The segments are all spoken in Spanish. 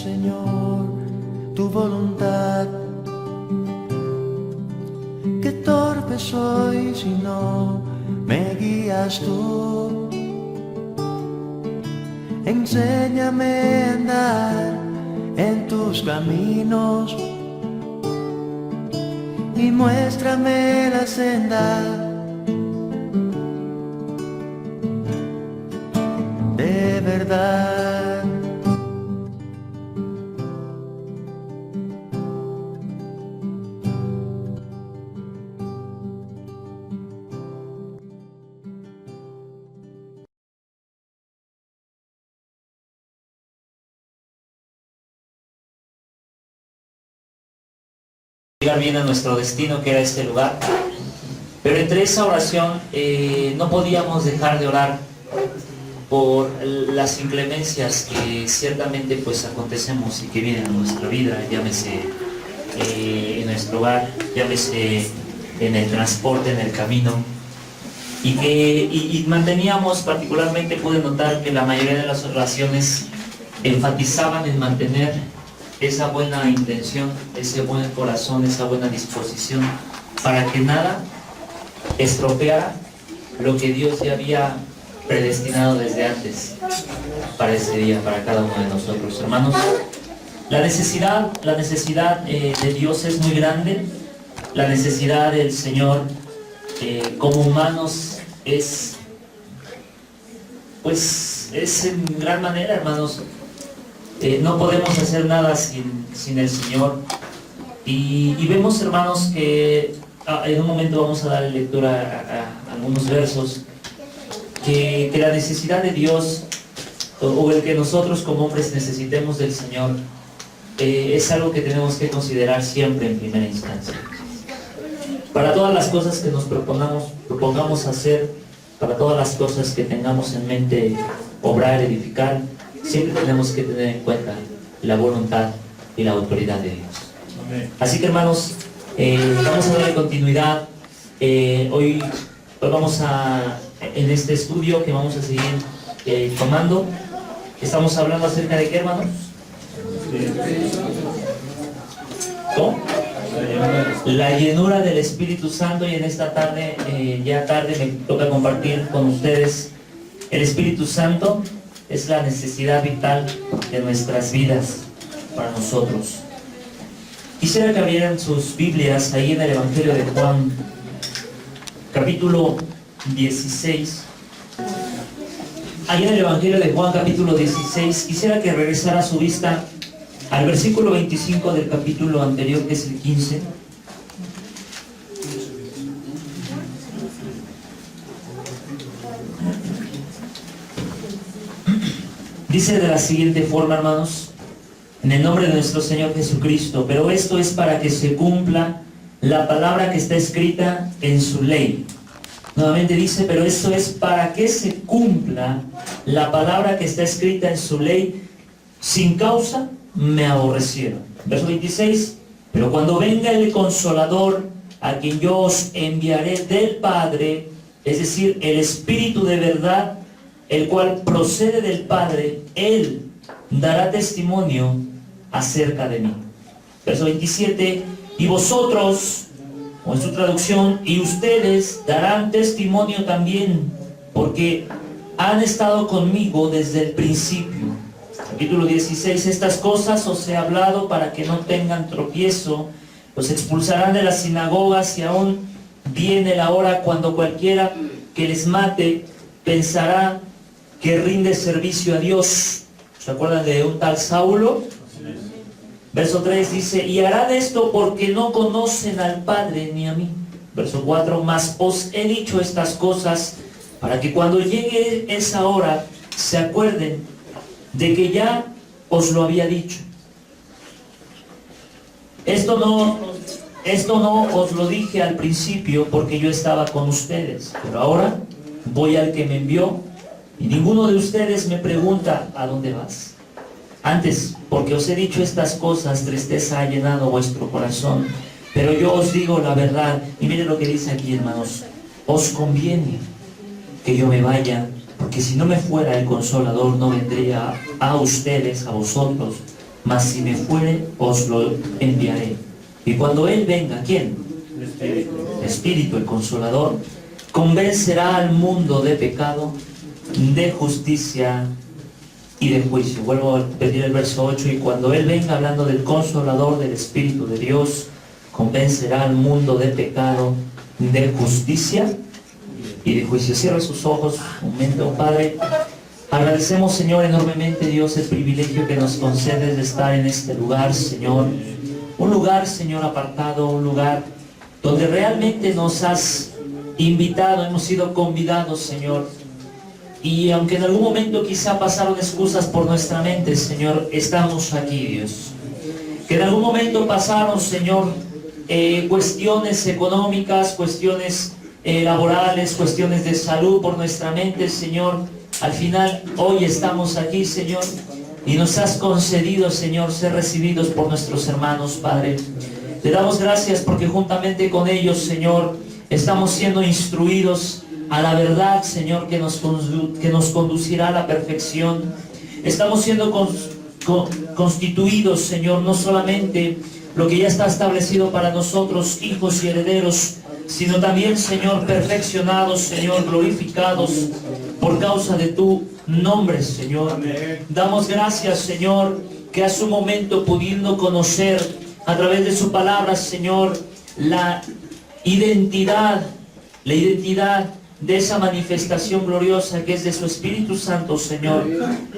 Señor, tu voluntad. Qué torpe soy si no me guías tú. Enséñame a andar en tus caminos y muéstrame la senda de verdad. Llegar bien a nuestro destino, que era este lugar, pero entre esa oración no podíamos dejar de orar por las inclemencias que ciertamente pues acontecemos y que vienen a nuestra vida, llámese en nuestro hogar, llámese en el transporte, en el camino, y manteníamos, particularmente pude notar que la mayoría de las oraciones enfatizaban en mantener esa buena intención, ese buen corazón, esa buena disposición, para que nada estropeara lo que Dios ya había predestinado desde antes para ese día, para cada uno de nosotros. Hermanos, la necesidad de Dios es muy grande. La necesidad del Señor como humanos es en gran manera, hermanos. No podemos hacer nada sin el Señor, y vemos, hermanos, que en un momento vamos a dar lectura a algunos versos, que la necesidad de Dios, o el que nosotros como hombres necesitemos del Señor, es algo que tenemos que considerar siempre en primera instancia. Para todas las cosas que nos propongamos hacer, para todas las cosas que tengamos en mente obrar, edificar, siempre tenemos que tener en cuenta la voluntad y la autoridad de Dios. Amén. Así que, hermanos, vamos a darle continuidad. Hoy vamos en este estudio que vamos a seguir tomando. Estamos hablando acerca de ¿qué, hermanos? ¿Cómo? La llenura del Espíritu Santo, y en esta tarde, ya tarde, me toca compartir con ustedes el Espíritu Santo. Es la necesidad vital de nuestras vidas para nosotros. Quisiera que abrieran sus Biblias ahí en el Evangelio de Juan, capítulo 16. Ahí en el Evangelio de Juan, capítulo 16, quisiera que regresara su vista al versículo 25 del capítulo anterior, que es el 15. Dice de la siguiente forma, hermanos: en el nombre de nuestro Señor Jesucristo, pero esto es para que se cumpla la palabra que está escrita en su ley. Nuevamente dice, pero esto es para que se cumpla la palabra que está escrita en su ley. Sin causa me aborrecieron. Verso 26, pero cuando venga el Consolador, a quien yo os enviaré del Padre, es decir, el Espíritu de verdad, el cual procede del Padre, Él dará testimonio acerca de mí. Verso 27, y vosotros, o en su traducción, y ustedes darán testimonio también, porque han estado conmigo desde el principio. Capítulo 16, estas cosas os he hablado para que no tengan tropiezo, los expulsarán de las sinagogas, y aún viene la hora cuando cualquiera que les mate pensará que rinde servicio a Dios. ¿Se acuerdan de un tal Saulo? Verso 3 dice, y harán esto porque no conocen al Padre ni a mí. Verso 4, mas os he dicho estas cosas para que cuando llegue esa hora se acuerden de que ya os lo había dicho. Esto no os lo dije al principio porque yo estaba con ustedes, pero ahora voy al que me envió, y ninguno de ustedes me pregunta ¿a dónde vas? Antes, porque os he dicho estas cosas, tristeza ha llenado vuestro corazón, pero yo os digo la verdad. Y miren lo que dice aquí, hermanos: os conviene que yo me vaya, porque si no me fuera el Consolador, no vendría a ustedes, a vosotros, mas si me fuere, os lo enviaré. Y cuando Él venga, ¿quién? El Espíritu, el Consolador, convencerá al mundo de pecado, de justicia y de juicio. Vuelvo a pedir el verso 8. Y cuando Él venga, hablando del Consolador, del Espíritu de Dios, convencerá al mundo de pecado, de justicia y de juicio. Cierra sus ojos un momento, Padre. Agradecemos, Señor, enormemente, Dios, el privilegio que nos concedes de estar en este lugar, Señor. Un lugar, Señor, apartado, un lugar donde realmente nos has invitado, hemos sido convidados, Señor. Y aunque en algún momento quizá pasaron excusas por nuestra mente, Señor, estamos aquí, Dios. Que en algún momento pasaron, Señor, cuestiones económicas, cuestiones laborales, cuestiones de salud por nuestra mente, Señor. Al final, hoy estamos aquí, Señor, y nos has concedido, Señor, ser recibidos por nuestros hermanos, Padre. Te damos gracias porque juntamente con ellos, Señor, estamos siendo instruidos a la verdad, Señor, que nos conducirá a la perfección. Estamos siendo constituidos, Señor, no solamente lo que ya está establecido para nosotros, hijos y herederos, sino también, Señor, perfeccionados, Señor, glorificados por causa de tu nombre, Señor. Amén. Damos gracias, Señor, que a su momento, pudiendo conocer a través de su palabra, Señor, la identidad de esa manifestación gloriosa que es de su Espíritu Santo, Señor,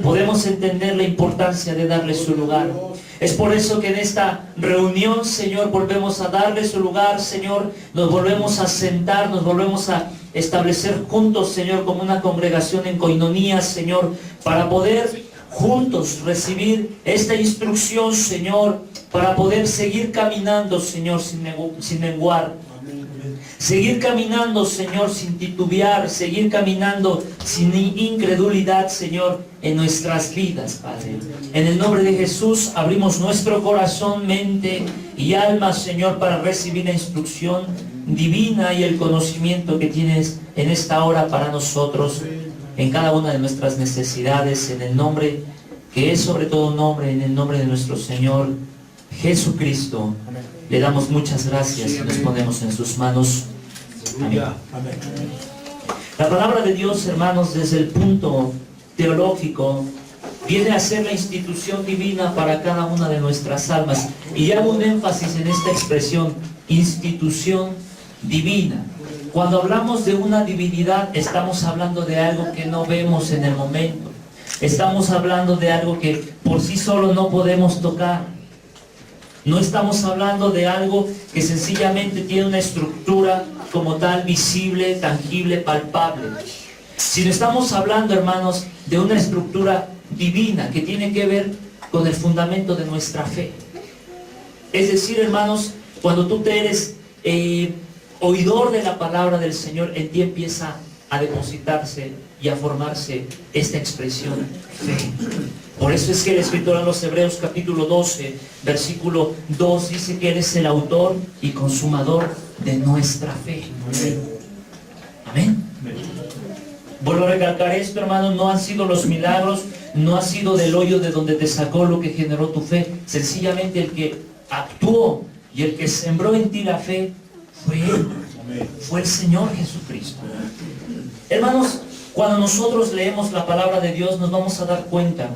podemos entender la importancia de darle su lugar. Es por eso que en esta reunión, Señor, volvemos a darle su lugar, Señor, nos volvemos a sentar, nos volvemos a establecer juntos, Señor, como una congregación en coinonía, Señor, para poder juntos recibir esta instrucción, Señor, para poder seguir caminando, Señor, sin menguar. Seguir caminando, Señor, sin titubear, seguir caminando sin incredulidad, Señor, en nuestras vidas, Padre. En el nombre de Jesús abrimos nuestro corazón, mente y alma, Señor, para recibir la instrucción divina y el conocimiento que tienes en esta hora para nosotros, en cada una de nuestras necesidades, en el nombre que es sobre todo nombre, en el nombre de nuestro Señor Jesucristo. Le damos muchas gracias y nos ponemos en sus manos. Amén. La palabra de Dios, hermanos, desde el punto teológico, viene a ser la institución divina para cada una de nuestras almas. Y hago un énfasis en esta expresión, institución divina. Cuando hablamos de una divinidad, estamos hablando de algo que no vemos en el momento. Estamos hablando de algo que por sí solo no podemos tocar. No estamos hablando de algo que sencillamente tiene una estructura como tal, visible, tangible, palpable. Sino estamos hablando, hermanos, de una estructura divina que tiene que ver con el fundamento de nuestra fe. Es decir, hermanos, cuando tú te eres oidor de la palabra del Señor, en ti empieza a depositarse y a formarse esta expresión, fe. Por eso es que el escritor a los Hebreos capítulo 12, versículo 2, dice que Él es el autor y consumador de nuestra fe. Amén. Vuelvo a recalcar esto, hermano, no han sido los milagros, no ha sido del hoyo de donde te sacó lo que generó tu fe. Sencillamente el que actuó y el que sembró en ti la fe fue Él, fue el Señor Jesucristo. Hermanos, cuando nosotros leemos la palabra de Dios, nos vamos a dar cuenta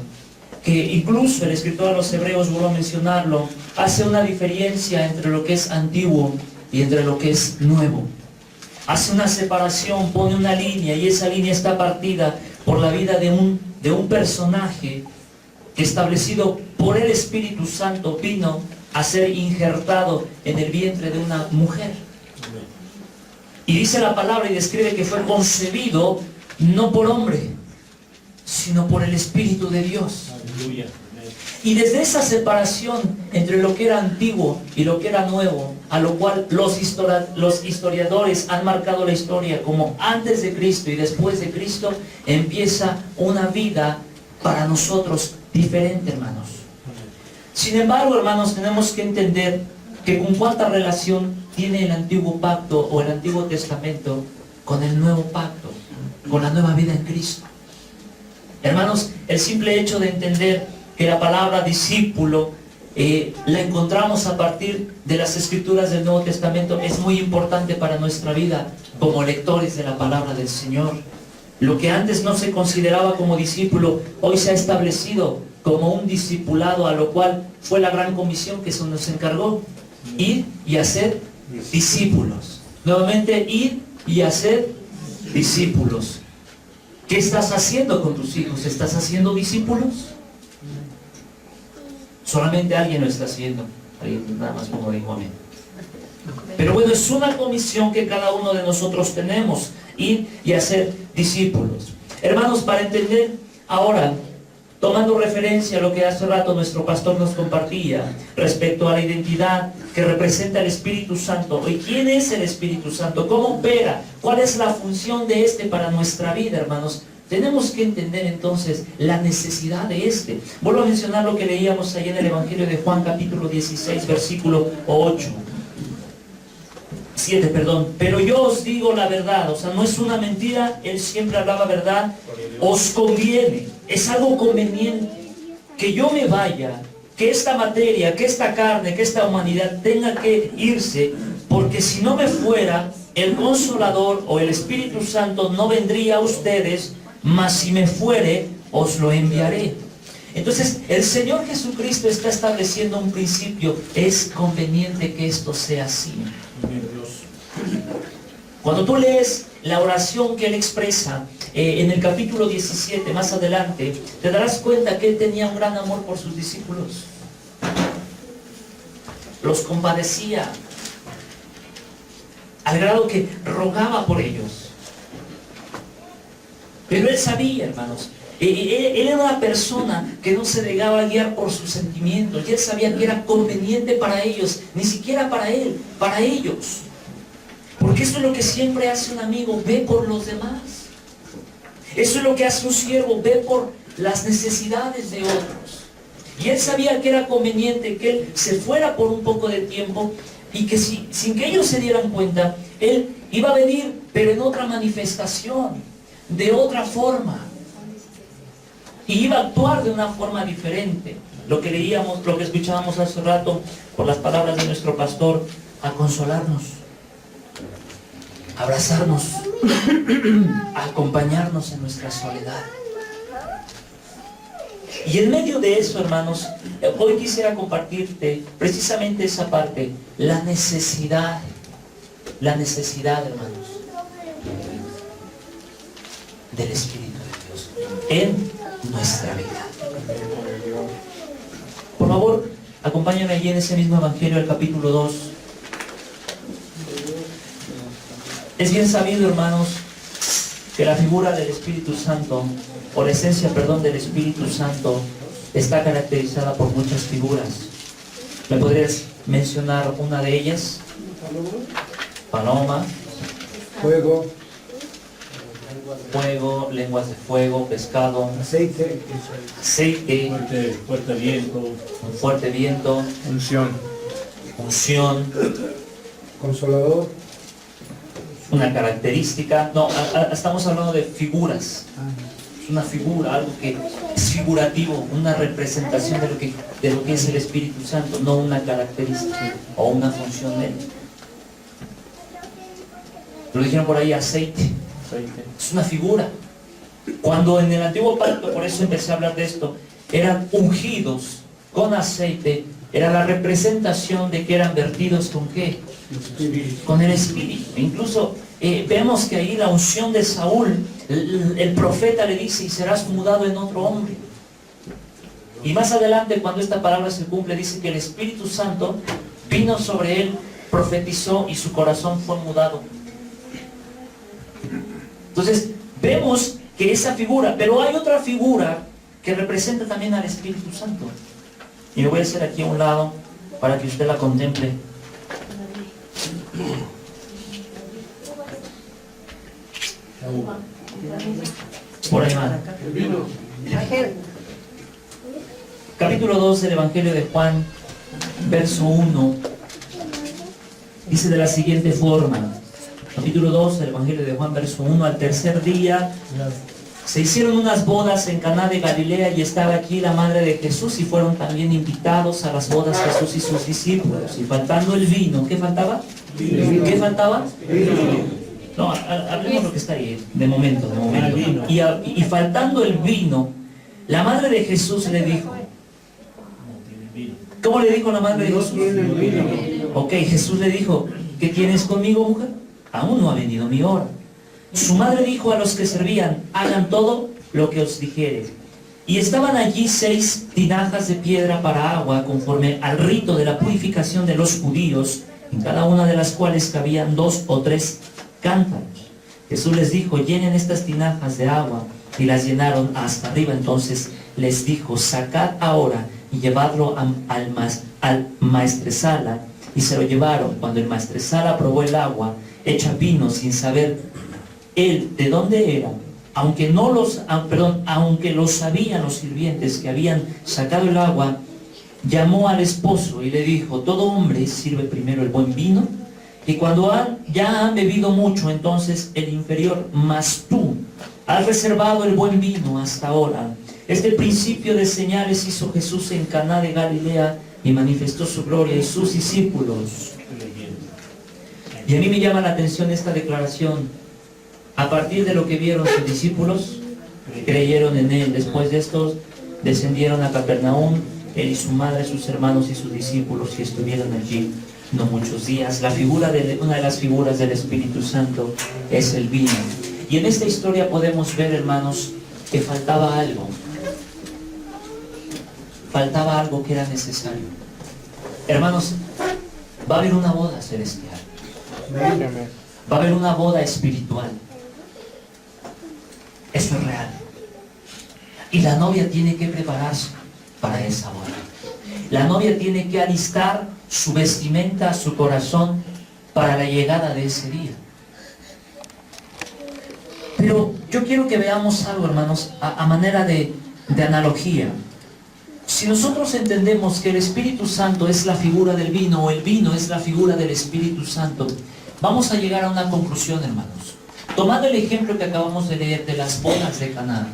que incluso el escritor a los Hebreos, vuelvo a mencionarlo, hace una diferencia entre lo que es antiguo y entre lo que es nuevo. Hace una separación, pone una línea, y esa línea está partida por la vida de un personaje que, establecido por el Espíritu Santo, vino a ser injertado en el vientre de una mujer. Y dice la palabra y describe que fue concebido no por hombre, sino por el Espíritu de Dios. Aleluya. Y desde esa separación entre lo que era antiguo y lo que era nuevo, a lo cual los historiadores han marcado la historia como antes de Cristo y después de Cristo, empieza una vida para nosotros diferente, hermanos. Sin embargo, hermanos, tenemos que entender que con cuánta relación tiene el antiguo pacto o el Antiguo Testamento con el nuevo pacto, con la nueva vida en Cristo. Hermanos, el simple hecho de entender que la palabra discípulo la encontramos a partir de las escrituras del Nuevo Testamento. Es muy importante para nuestra vida como lectores de la palabra del Señor. Lo que antes no se consideraba como discípulo, hoy se ha establecido como un discipulado, a lo cual fue la gran comisión que se nos encargó: ir y hacer discípulos. Nuevamente, ir y hacer discípulos. ¿Qué estás haciendo con tus hijos? ¿Estás haciendo discípulos? Solamente alguien lo está haciendo. Alguien nada más como dijo amén. Pero bueno, es una comisión que cada uno de nosotros tenemos: ir y hacer discípulos. Hermanos, para entender ahora, tomando referencia a lo que hace rato nuestro pastor nos compartía respecto a la identidad que representa el Espíritu Santo. ¿Y quién es el Espíritu Santo? ¿Cómo opera? ¿Cuál es la función de este para nuestra vida, hermanos? Tenemos que entender entonces la necesidad de este. Vuelvo a mencionar lo que leíamos ahí en el Evangelio de Juan, capítulo 16, versículo 7, perdón. Pero yo os digo la verdad, o sea, no es una mentira, él siempre hablaba verdad. Os conviene, es algo conveniente que yo me vaya, que esta materia, que esta carne, que esta humanidad tenga que irse, porque si no me fuera, el Consolador o el Espíritu Santo no vendría a ustedes, mas si me fuere, os lo enviaré. Entonces, el Señor Jesucristo está estableciendo un principio: es conveniente que esto sea así. Cuando tú lees la oración que Él expresa en el capítulo 17, más adelante, te darás cuenta que Él tenía un gran amor por sus discípulos. Los compadecía, al grado que rogaba por ellos. Pero Él sabía, hermanos, Él era una persona que no se dejaba guiar por sus sentimientos. Y Él sabía que era conveniente para ellos, ni siquiera para Él, para ellos. Porque eso es lo que siempre hace un amigo: ve por los demás. Eso es lo que hace un siervo: ve por las necesidades de otros. Y Él sabía que era conveniente que Él se fuera por un poco de tiempo, y que sin que ellos se dieran cuenta, Él iba a venir, pero en otra manifestación, de otra forma. Y iba a actuar de una forma diferente. Lo que leíamos, lo que escuchábamos hace rato, por las palabras de nuestro pastor: a consolarnos, a abrazarnos, a acompañarnos en nuestra soledad. Y en medio de eso, hermanos, hoy quisiera compartirte precisamente esa parte: la necesidad, hermanos, del Espíritu de Dios en nuestra vida. Por favor, acompáñame allí en ese mismo Evangelio, el capítulo 2. Es bien sabido, hermanos, que la figura del Espíritu Santo, o la esencia, del Espíritu Santo, está caracterizada por muchas figuras. ¿Me podrías mencionar una de ellas? Paloma, fuego, lenguas de fuego, pescado, aceite, fuerte viento, un fuerte viento, unción, consolador, una característica. No, estamos hablando de figuras. Es una figura, algo que es figurativo, una representación de lo que es el Espíritu Santo, no una característica o una función de él. Lo dijeron por ahí: aceite. Es una figura. Cuando en el antiguo pacto, por eso empecé a hablar de esto, eran ungidos con aceite, era la representación de que eran vertidos ¿con qué? Con el Espíritu. Incluso vemos que ahí la unción de Saúl, el profeta le dice: y serás mudado en otro hombre. Y más adelante, cuando esta palabra se cumple, dice que el Espíritu Santo vino sobre él, profetizó y su corazón fue mudado. Entonces, vemos que esa figura, pero hay otra figura que representa también al Espíritu Santo. Y lo voy a hacer aquí a un lado para que usted la contemple. Por ahí va. Capítulo 2 del Evangelio de Juan, verso 1. Dice de la siguiente forma. Capítulo 2 del Evangelio de Juan, verso 1. Al tercer día Se hicieron unas bodas en Caná de Galilea y estaba aquí la madre de Jesús y fueron también invitados a las bodas Jesús y sus discípulos. Y faltando el vino, ¿qué faltaba? ¿Qué faltaba? No, hablemos lo que está ahí, de momento. Y faltando el vino, la madre de Jesús le dijo, ¿cómo le dijo la madre de Jesús? Ok, Jesús le dijo, ¿qué tienes conmigo, mujer? Aún no ha venido mi hora. Su madre dijo a los que servían, hagan todo lo que os dijere. Y estaban allí 6 tinajas de piedra para agua, conforme al rito de la purificación de los judíos, en cada una de las cuales cabían 2 o 3 cántaros. Jesús les dijo, llenen estas tinajas de agua, y las llenaron hasta arriba. Entonces les dijo, sacad ahora y llevadlo al maestresala. Y se lo llevaron. Cuando el maestresala probó el agua hecha vino, sin saber él de dónde era, aunque lo sabían los sirvientes que habían sacado el agua, llamó al esposo y le dijo, todo hombre sirve primero el buen vino, y cuando ya han bebido mucho, entonces el inferior, mas tú has reservado el buen vino hasta ahora. Este principio de señales hizo Jesús en Caná de Galilea y manifestó su gloria y sus discípulos. Y a mí me llama la atención esta declaración. A partir de lo que vieron sus discípulos, creyeron en él. Después de estos, descendieron a Capernaum, él y su madre, sus hermanos y sus discípulos, y estuvieron allí no muchos días. Una de las figuras del Espíritu Santo es el vino. Y en esta historia podemos ver, hermanos, que faltaba algo. Faltaba algo que era necesario. Hermanos, va a haber una boda celestial. Va a haber una boda espiritual. Eso es real. Y la novia tiene que prepararse para esa boda. La novia tiene que alistar su vestimenta, su corazón, para la llegada de ese día. Pero yo quiero que veamos algo, hermanos, a manera de analogía. Si nosotros entendemos que el Espíritu Santo es la figura del vino, o el vino es la figura del Espíritu Santo, vamos a llegar a una conclusión, hermanos. Tomando el ejemplo que acabamos de leer de las bodas de Caná,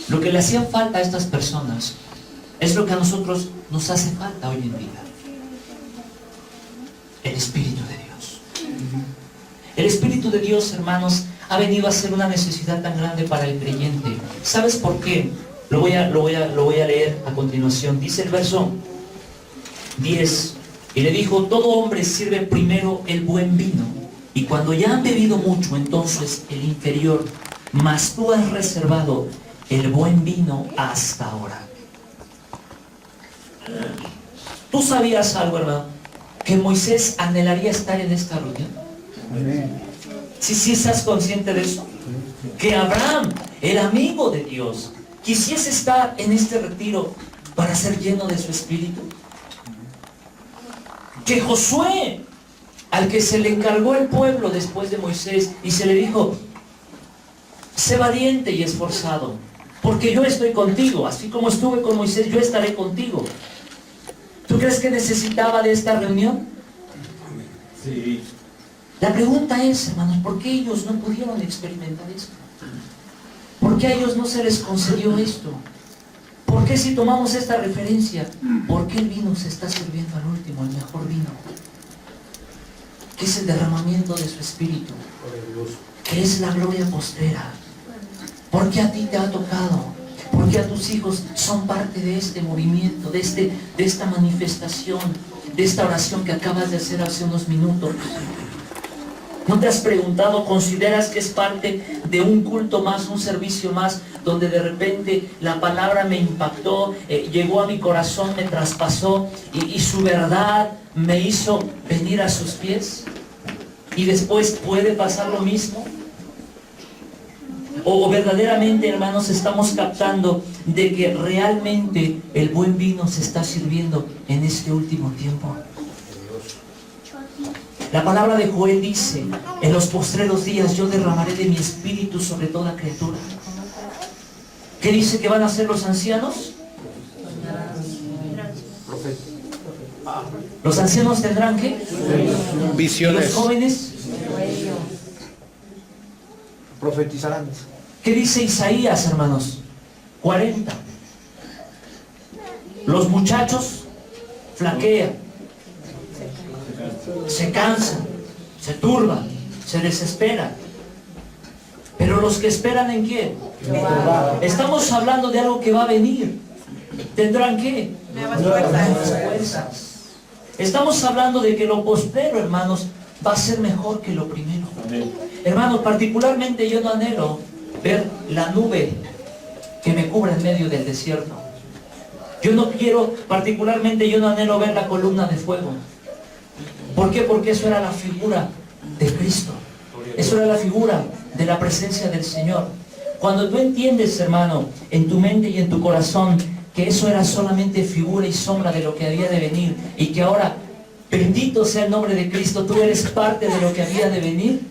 lo que le hacían falta a estas personas es lo que a nosotros nos hace falta hoy en día. El Espíritu de Dios. El Espíritu de Dios, hermanos, ha venido a ser una necesidad tan grande para el creyente. ¿Sabes por qué? Lo voy a leer a continuación. Dice el verso 10. Y le dijo, todo hombre sirve primero el buen vino, y cuando ya han bebido mucho, entonces el inferior, mas tú has reservado el buen vino hasta ahora. ¿Tú sabías algo, hermano? Que Moisés anhelaría estar en esta reunión. ¿Sí estás consciente de eso? Que Abraham, el amigo de Dios, quisiese estar en este retiro para ser lleno de su espíritu. Que Josué, al que se le encargó el pueblo después de Moisés, y se le dijo, sé valiente y esforzado, porque yo estoy contigo, así como estuve con Moisés, yo estaré contigo. ¿Tú crees que necesitaba de esta reunión? Sí. La pregunta es, hermanos, ¿por qué ellos no pudieron experimentar esto? ¿Por qué a ellos no se les concedió esto? ¿Por qué, si tomamos esta referencia, por qué el vino se está sirviendo al último, el mejor vino? Que es el derramamiento de su espíritu, que es la gloria postrera. ¿Por qué a ti te ha tocado? ¿Por qué a tus hijos son parte de este movimiento, de esta manifestación, de esta oración que acabas de hacer hace unos minutos? ¿No te has preguntado, consideras que es parte de un culto más, un servicio más, donde de repente la palabra me impactó, llegó a mi corazón, me traspasó y su verdad me hizo venir a sus pies? ¿Y después puede pasar lo mismo? ¿O verdaderamente, hermanos, estamos captando de que realmente el buen vino se está sirviendo en este último tiempo? La palabra de Joel dice, en los postreros días yo derramaré de mi espíritu sobre toda criatura. ¿Qué dice que van a hacer los ancianos? ¿Los ancianos tendrán qué? Visiones. ¿Y los jóvenes? Profetizarán. ¿Qué dice Isaías, hermanos? 40. Los muchachos flaquean, se cansan, se turban, se desesperan. Pero los que esperan ¿en quién? Estamos hablando de algo que va a venir. ¿Tendrán qué? Nuevas Fuerzas. Estamos hablando de que lo postrero, hermanos, va a ser mejor que lo primero. Hermanos, particularmente yo no anhelo ver la nube que me cubra en medio del desierto. Yo no quiero, particularmente yo no anhelo ver la columna de fuego. ¿Por qué? Porque eso era la figura de Cristo. Eso era la figura de la presencia del Señor. Cuando tú entiendes, hermano, en tu mente y en tu corazón, que eso era solamente figura y sombra de lo que había de venir, y que ahora, bendito sea el nombre de Cristo, tú eres parte de lo que había de venir,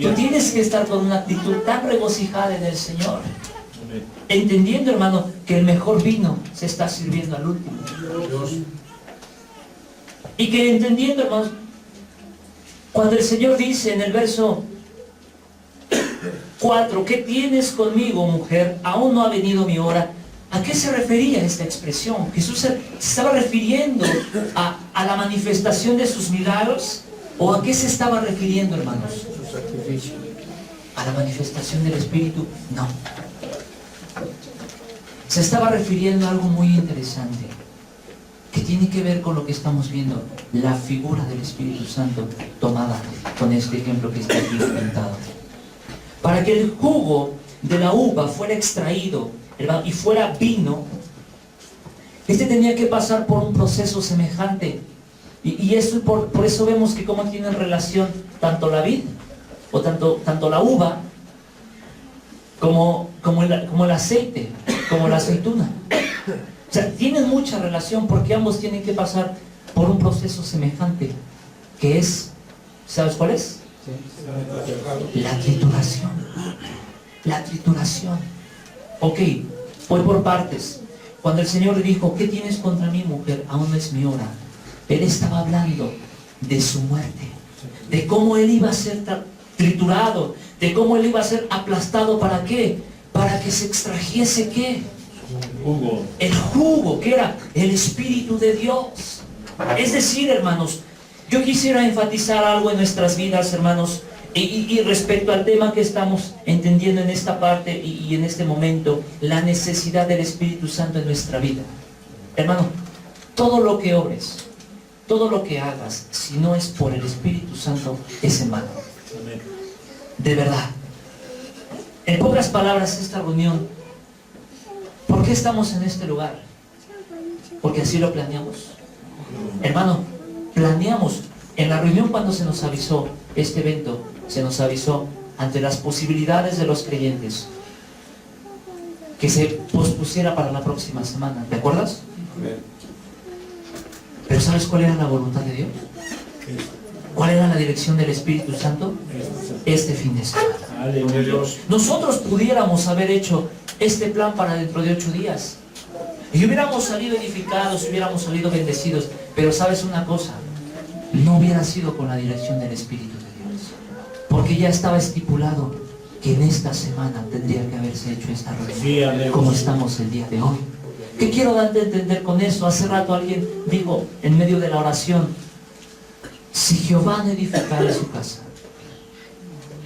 tú tienes que estar con una actitud tan regocijada en el Señor, entendiendo, hermano, que el mejor vino se está sirviendo al último. Y que entendiendo, hermanos, cuando el Señor dice en el verso 4, ¿qué tienes conmigo, mujer? Aún no ha venido mi hora. ¿A qué se refería esta expresión? Jesús se estaba refiriendo a la manifestación de sus milagros, ¿o a qué se estaba refiriendo, hermanos? ¿A la manifestación del Espíritu? No. Se estaba refiriendo a algo muy interesante, que tiene que ver con lo que estamos viendo, la figura del Espíritu Santo tomada con este ejemplo que está aquí inventado. Para que el jugo de la uva fuera extraído, hermano, y fuera vino, este tenía que pasar por un proceso semejante. Y eso, por eso vemos que cómo tienen relación tanto la vid, o tanto la uva, como el aceite, como la aceituna. O sea, tienen mucha relación porque ambos tienen que pasar por un proceso semejante, que es, ¿sabes cuál es? La trituración. La trituración. Ok, voy por partes. Cuando el Señor le dijo, ¿qué tienes contra mí, mujer? Aún no es mi hora. Él estaba hablando de su muerte, de cómo Él iba a ser triturado, de cómo Él iba a ser aplastado. ¿Para qué? Para que se extrajese ¿qué? El jugo, que era el Espíritu de Dios. Es decir, hermanos, yo quisiera enfatizar algo en nuestras vidas, hermanos, y respecto al tema que estamos entendiendo en esta parte y en este momento, la necesidad del Espíritu Santo en nuestra vida. Hermano, todo lo que obres, todo lo que hagas, si no es por el Espíritu Santo, es en vano. De verdad. En pocas palabras, esta reunión, ¿por qué estamos en este lugar? Porque así lo planeamos. Hermano, planeamos. En la reunión, cuando se nos avisó este evento, se nos avisó ante las posibilidades de los creyentes que se pospusiera para la próxima semana. ¿Te acuerdas? Pero ¿sabes cuál era la voluntad de Dios? ¿Cuál era la dirección del Espíritu Santo? Este fin de semana. Nosotros pudiéramos haber hecho este plan para dentro de 8 días y hubiéramos salido edificados, hubiéramos salido bendecidos, pero ¿sabes una cosa? No hubiera sido con la dirección del Espíritu de Dios, porque ya estaba estipulado que en esta semana tendría que haberse hecho esta reunión, como estamos el día de hoy. ¿Qué quiero darte a entender con eso? Hace rato alguien dijo en medio de la oración, si Jehová no edificara su casa,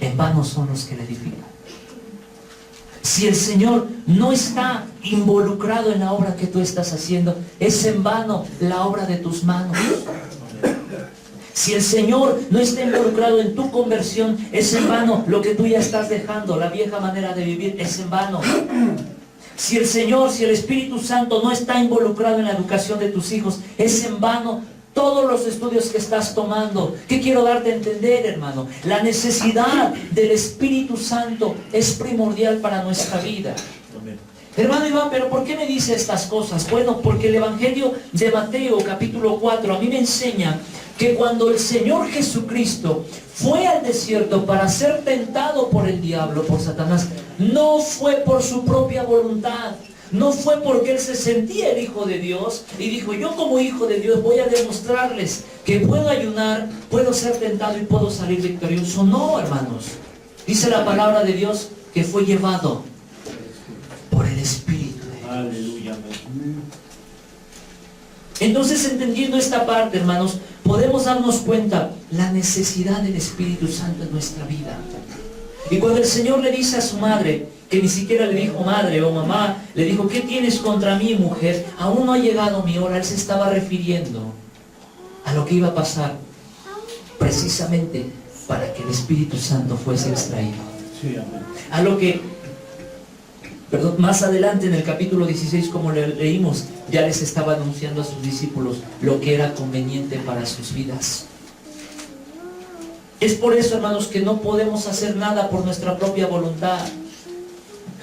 en vano son los que la edifican. Si el Señor no está involucrado en la obra que tú estás haciendo, es en vano la obra de tus manos. Si el Señor no está involucrado en tu conversión, es en vano lo que tú ya estás dejando, la vieja manera de vivir, es en vano. Si el Señor, si el Espíritu Santo no está involucrado en la educación de tus hijos, es en vano todos los estudios que estás tomando. ¿Qué quiero darte a entender, hermano? La necesidad del Espíritu Santo es primordial para nuestra vida. Hermano Iván, ¿pero por qué me dice estas cosas? Bueno, porque el Evangelio de Mateo, capítulo 4, a mí me enseña que cuando el Señor Jesucristo fue al desierto para ser tentado por el diablo, por Satanás, no fue por su propia voluntad. No fue porque Él se sentía el Hijo de Dios y dijo, yo como Hijo de Dios voy a demostrarles que puedo ayunar, puedo ser tentado y puedo salir victorioso. No, hermanos. Dice la palabra de Dios que fue llevado por el Espíritu de Dios. Aleluya. Entonces, entendiendo esta parte, hermanos, podemos darnos cuenta la necesidad del Espíritu Santo en nuestra vida. Y cuando el Señor le dice a su madre, que ni siquiera le dijo madre o mamá, le dijo, ¿qué tienes contra mí, mujer? Aún no ha llegado mi hora. Él se estaba refiriendo a lo que iba a pasar, precisamente para que el Espíritu Santo fuese extraído. Sí, amén. A lo que, más adelante en el capítulo 16, como leímos, ya les estaba anunciando a sus discípulos lo que era conveniente para sus vidas. Es por eso, hermanos, que no podemos hacer nada por nuestra propia voluntad.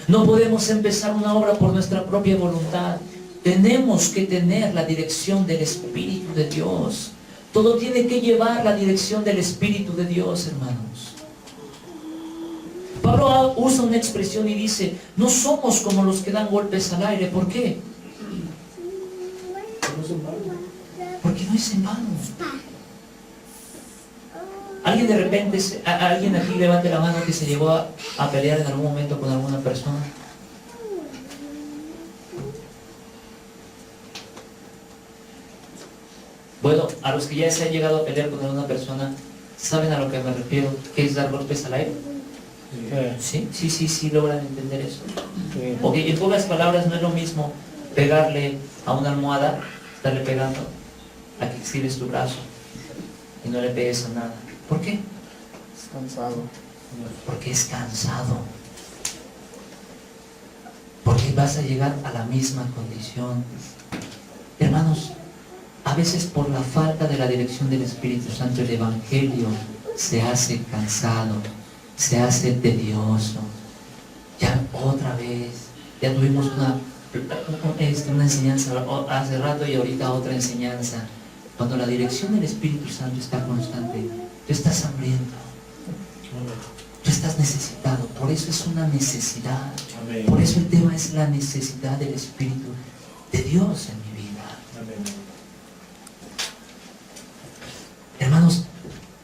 No podemos empezar una obra por nuestra propia voluntad. Tenemos que tener la dirección del Espíritu de Dios. Todo tiene que llevar la dirección del Espíritu de Dios, hermanos. Pablo usa una expresión y dice, no somos como los que dan golpes al aire. ¿Por qué? Porque no es en vano. Alguien de repente, alguien aquí levante la mano que se llegó a pelear en algún momento con alguna persona. Bueno, a los que ya se han llegado a pelear con alguna persona, ¿saben a lo que me refiero? ¿Qué es dar golpes al aire? Sí, logran entender eso. Ok, en pocas palabras, no es lo mismo pegarle a una almohada, estarle pegando, a que exhibes tu brazo y no le pegues a nada. ¿Por qué? Es cansado. Porque es cansado. Porque vas a llegar a la misma condición. Hermanos, a veces por la falta de la dirección del Espíritu Santo, el Evangelio se hace cansado, se hace tedioso. Ya otra vez, ya tuvimos una enseñanza hace rato y ahorita otra enseñanza. Cuando la dirección del Espíritu Santo está constante, tú estás hambriento, tú estás necesitado. Por eso es una necesidad. Amén. Por eso el tema es la necesidad del Espíritu de Dios en mi vida. Amén. Hermanos,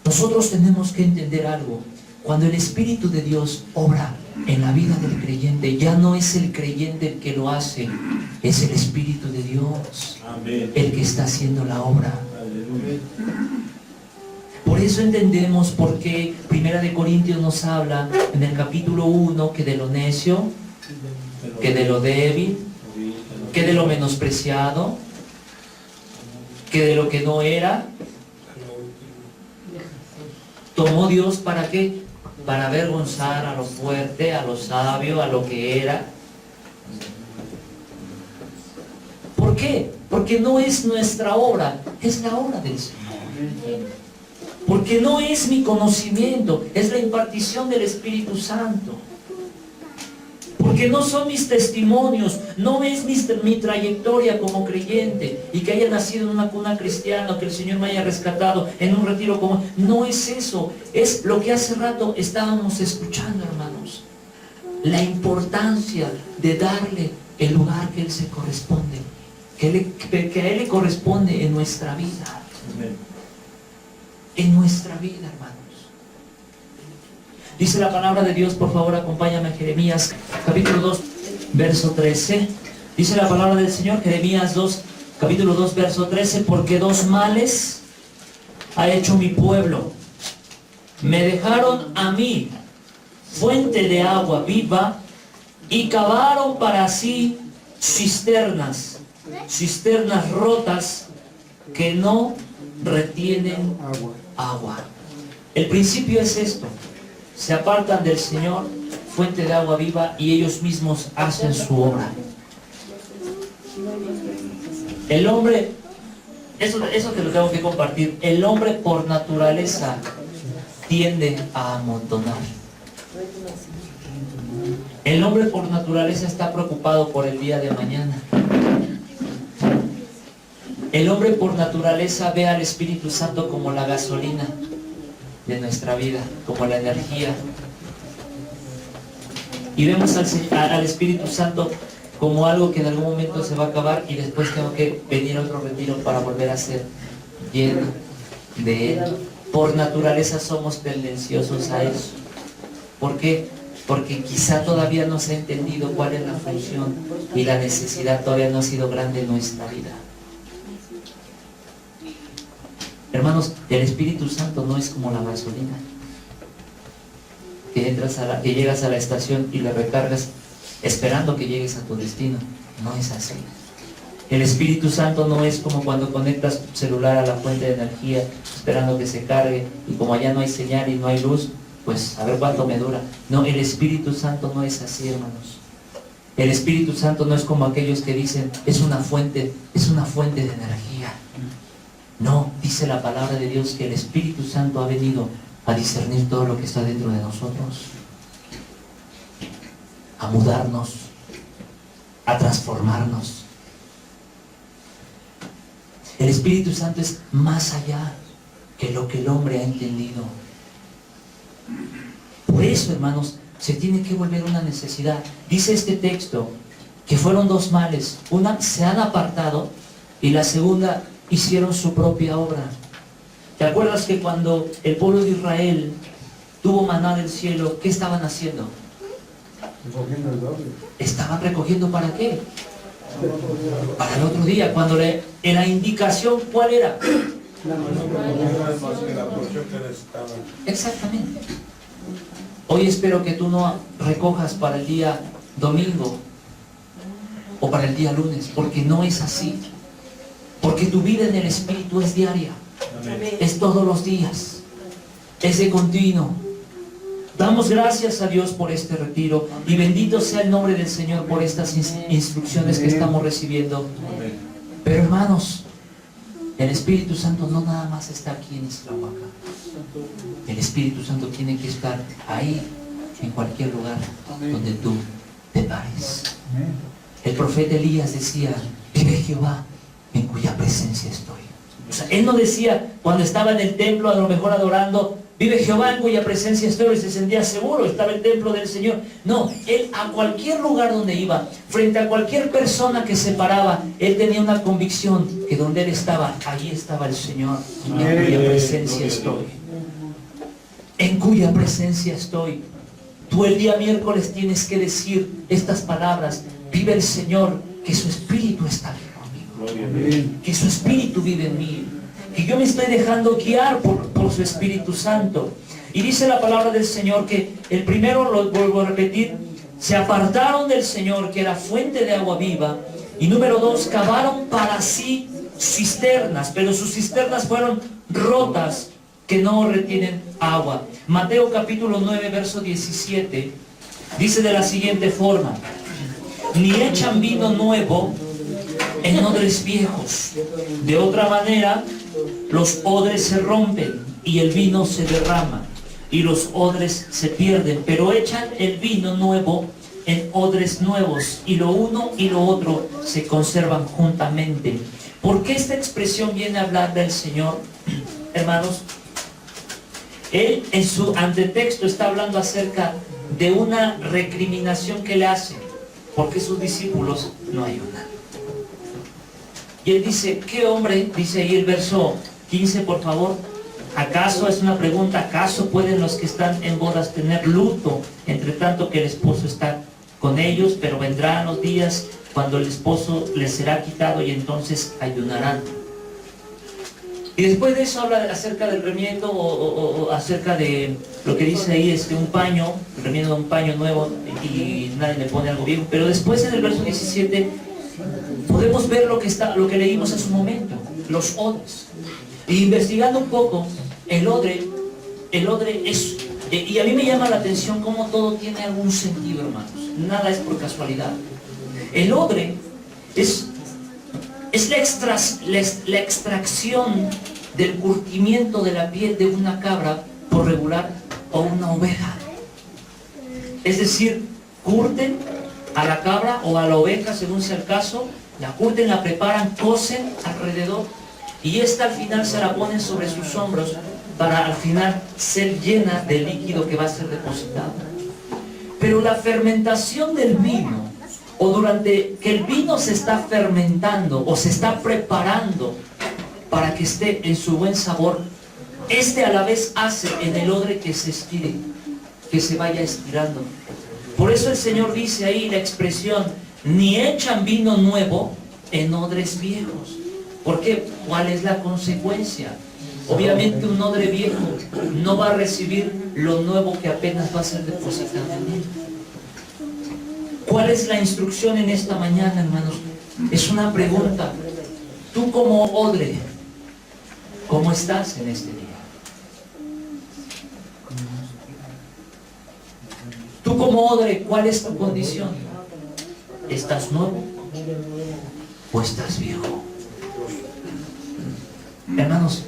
nosotros tenemos que entender algo. Cuando el Espíritu de Dios obra en la vida del creyente, ya no es el creyente el que lo hace, es el Espíritu de Dios Amén. el que está haciendo la obra. Aleluya. Por eso entendemos por qué Primera de Corintios nos habla en el capítulo 1 que de lo necio, que de lo débil, que de lo menospreciado, que de lo que no era, tomó Dios ¿para qué? Para avergonzar a lo fuerte, a lo sabio, a lo que era. ¿Por qué? Porque no es nuestra obra, es la obra del Señor. Porque no es mi conocimiento, es la impartición del Espíritu Santo. Porque no son mis testimonios, no es mi trayectoria como creyente y que haya nacido en una cuna cristiana o que el Señor me haya rescatado en un retiro como... No es eso, es lo que hace rato estábamos escuchando, hermanos. La importancia de darle el lugar que Él se corresponde, que a Él le corresponde en nuestra vida. Amén. En nuestra vida, hermanos. Dice la palabra de Dios, por favor, acompáñame a Jeremías, capítulo 2, verso 13. Dice la palabra del Señor, Jeremías 2, capítulo 2, verso 13, porque dos males ha hecho mi pueblo. Me dejaron a mí fuente de agua viva y cavaron para sí cisternas rotas que no retienen agua. El principio es esto: se apartan del Señor, fuente de agua viva, y ellos mismos hacen su obra. El hombre, eso te lo tengo que compartir, el hombre por naturaleza tiende a amontonar. El hombre por naturaleza está preocupado por el día de mañana. El hombre por naturaleza ve al Espíritu Santo como la gasolina de nuestra vida, como la energía. Y vemos al Espíritu Santo como algo que en algún momento se va a acabar y después tengo que venir a otro retiro para volver a ser lleno de Él. Por naturaleza somos tendenciosos a eso. ¿Por qué? porque quizá todavía no se ha entendido cuál es la función y la necesidad todavía no ha sido grande en nuestra vida. Hermanos, el Espíritu Santo no es como la gasolina, que llegas a la estación y le recargas esperando que llegues a tu destino. No es así. El Espíritu Santo no es como cuando conectas tu celular a la fuente de energía esperando que se cargue, y como allá no hay señal y no hay luz, pues a ver cuánto me dura. No, el Espíritu Santo no es así, hermanos. El Espíritu Santo no es como aquellos que dicen es una fuente de energía. No, dice la palabra de Dios que el Espíritu Santo ha venido a discernir todo lo que está dentro de nosotros, a mudarnos, a transformarnos. El Espíritu Santo es más allá que lo que el hombre ha entendido. Por eso, hermanos, se tiene que volver una necesidad. Dice este texto que fueron dos males. Una, se han apartado, y la segunda, hicieron su propia obra. ¿Te acuerdas que cuando el pueblo de Israel tuvo maná del cielo, qué estaban haciendo? Recogiendo el doble. ¿Estaban recogiendo para qué? Para el otro día, cuando en la indicación, ¿cuál era? Exactamente. Hoy espero que tú no recojas para el día domingo o para el día lunes, porque no es así. Porque tu vida en el Espíritu es diaria. Es todos los días. Es de continuo. Damos gracias a Dios por este retiro y bendito sea el nombre del Señor por estas instrucciones que estamos recibiendo. Pero hermanos, el Espíritu Santo no nada más está aquí en Islahuaca. El Espíritu Santo tiene que estar ahí, en cualquier lugar donde tú te pares. El profeta Elías decía, vive Jehová, en cuya presencia estoy. O sea, él no decía cuando estaba en el templo, a lo mejor adorando, vive Jehová en cuya presencia estoy, y se sentía seguro, estaba el templo del Señor. No, él a cualquier lugar donde iba, frente a cualquier persona que se paraba, él tenía una convicción que donde él estaba, allí estaba el Señor, en cuya presencia estoy. En cuya presencia estoy. Tú el día miércoles tienes que decir estas palabras, vive el Señor, que su Espíritu está conmigo, que su Espíritu vive en mí, que yo me estoy dejando guiar por su Espíritu Santo. Y dice la palabra del Señor que el primero, lo vuelvo a repetir, se apartaron del Señor, que era fuente de agua viva. Y número dos, cavaron para sí cisternas, pero sus cisternas fueron rotas, que no retienen agua. Mateo capítulo 9, verso 17, dice de la siguiente forma, ni echan vino nuevo en odres viejos. De otra manera, los odres se rompen y el vino se derrama y los odres se pierden, pero echan el vino nuevo en odres nuevos, y lo uno y lo otro se conservan juntamente. ¿Por qué esta expresión viene a hablar del Señor, hermanos? Él en su antetexto está hablando acerca de una recriminación que le hacen, porque sus discípulos no ayunan. Y él dice, ¿qué hombre? Dice ahí el verso 15, por favor. ¿Acaso, es una pregunta, acaso pueden los que están en bodas tener luto, entre tanto que el esposo está con ellos? Pero vendrán los días cuando el esposo les será quitado y entonces ayunarán. Y después de eso habla acerca del remiendo o acerca de lo que dice ahí, un paño, el remiendo de un paño nuevo y nadie le pone algo viejo. Pero después en el verso 17 podemos ver lo que leímos en su momento, los odres. Y investigando un poco, el odre es, y a mí me llama la atención cómo todo tiene algún sentido, hermanos. Nada es por casualidad. El odre es la extracción del curtimiento de la piel de una cabra por regular o una oveja. Es decir, curten a la cabra o a la oveja, según sea el caso, la curten, la preparan, cosen alrededor y esta al final se la ponen sobre sus hombros para al final ser llena del líquido que va a ser depositado. Pero la fermentación del vino, o durante que el vino se está fermentando o se está preparando para que esté en su buen sabor, a la vez hace en el odre que se estire, que se vaya estirando. Por eso el Señor dice ahí la expresión, ni echan vino nuevo en odres viejos. ¿Por qué? ¿Cuál es la consecuencia? Obviamente un odre viejo no va a recibir lo nuevo que apenas va a ser depositado en él. ¿Cuál es la instrucción en esta mañana, hermanos? Es una pregunta. Tú como odre, ¿cómo estás en este día? Tú como odre, ¿cuál es tu condición? ¿Estás nuevo o estás viejo? Hermanos,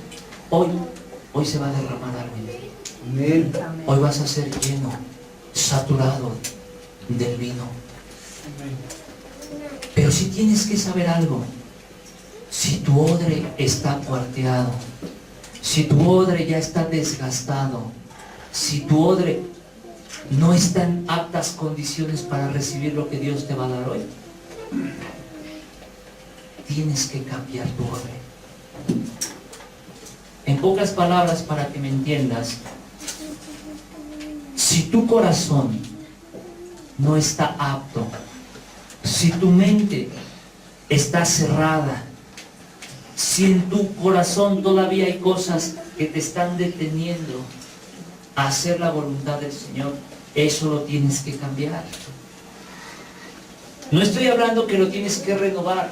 hoy se va a derramar algo en ti. Hoy vas a ser lleno, saturado del vino. Pero si tienes que saber algo, si tu odre está cuarteado, si tu odre ya está desgastado, si tu odre no está en aptas condiciones para recibir lo que Dios te va a dar hoy, tienes que cambiar tu odre. En pocas palabras, para que me entiendas, si tu corazón no está apto, si tu mente está cerrada, si en tu corazón todavía hay cosas que te están deteniendo a hacer la voluntad del Señor, eso lo tienes que cambiar. No estoy hablando que lo tienes que renovar.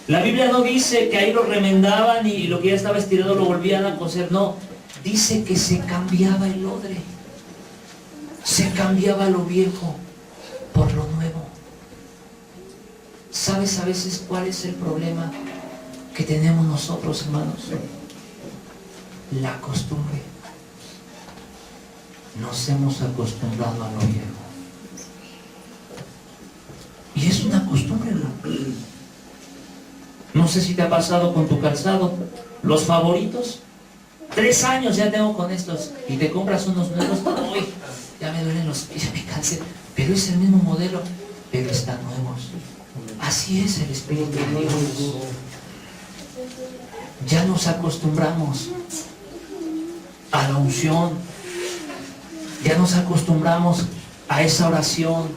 La Biblia no dice que ahí lo remendaban y lo que ya estaba estirado lo volvían a coser. No, dice que se cambiaba el odre. Se cambiaba lo viejo por lo nuevo. ¿Sabes a veces cuál es el problema que tenemos nosotros, hermanos? La costumbre. Nos hemos acostumbrado a lo viejo. Y es una costumbre, hermano. No sé si te ha pasado con tu calzado. Los favoritos, 3 años ya tengo con estos. Y te compras unos nuevos. Uy, ya me duelen los pies, me cansé. Pero es el mismo modelo, pero están nuevos. Así es el Espíritu de Dios. Ya nos acostumbramos a la unción. Ya nos acostumbramos a esa oración.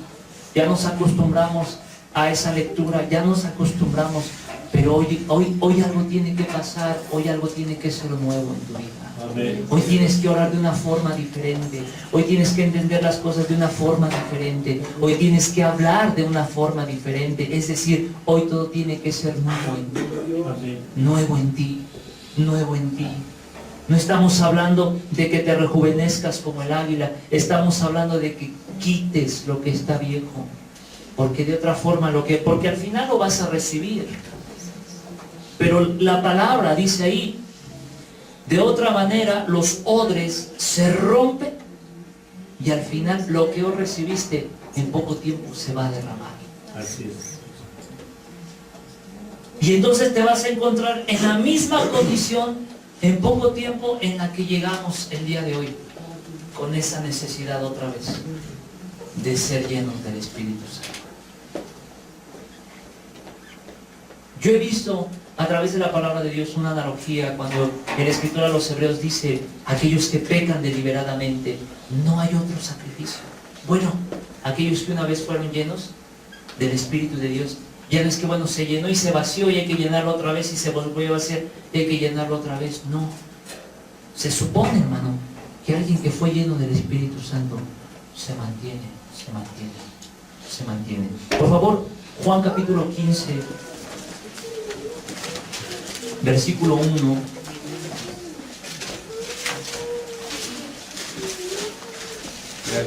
Ya nos acostumbramos a esa lectura. Ya nos acostumbramos. Pero hoy algo tiene que pasar, hoy algo tiene que ser nuevo en tu vida. Amén. Hoy tienes que orar de una forma diferente, hoy tienes que entender las cosas de una forma diferente, hoy tienes que hablar de una forma diferente, es decir, hoy todo tiene que ser nuevo en ti, Amén. nuevo en ti, nuevo en ti. No estamos hablando de que te rejuvenezcas como el águila, estamos hablando de que quites lo que está viejo, porque de otra forma porque al final lo vas a recibir. Pero la palabra dice ahí, de otra manera los odres se rompen y al final lo que hoy recibiste en poco tiempo se va a derramar. Así es. Y entonces te vas a encontrar en la misma condición en poco tiempo en la que llegamos el día de hoy, con esa necesidad otra vez de ser llenos del Espíritu Santo. Yo he visto a través de la palabra de Dios una analogía cuando el escritor a los Hebreos dice: aquellos que pecan deliberadamente, no hay otro sacrificio. Bueno, aquellos que una vez fueron llenos del Espíritu de Dios, ya no es que bueno, se llenó y se vació y hay que llenarlo otra vez y se volvió a vaciar y hay que llenarlo otra vez. No, se supone, hermano, que alguien que fue lleno del Espíritu Santo se mantiene. Por favor, Juan capítulo 15, versículo 1.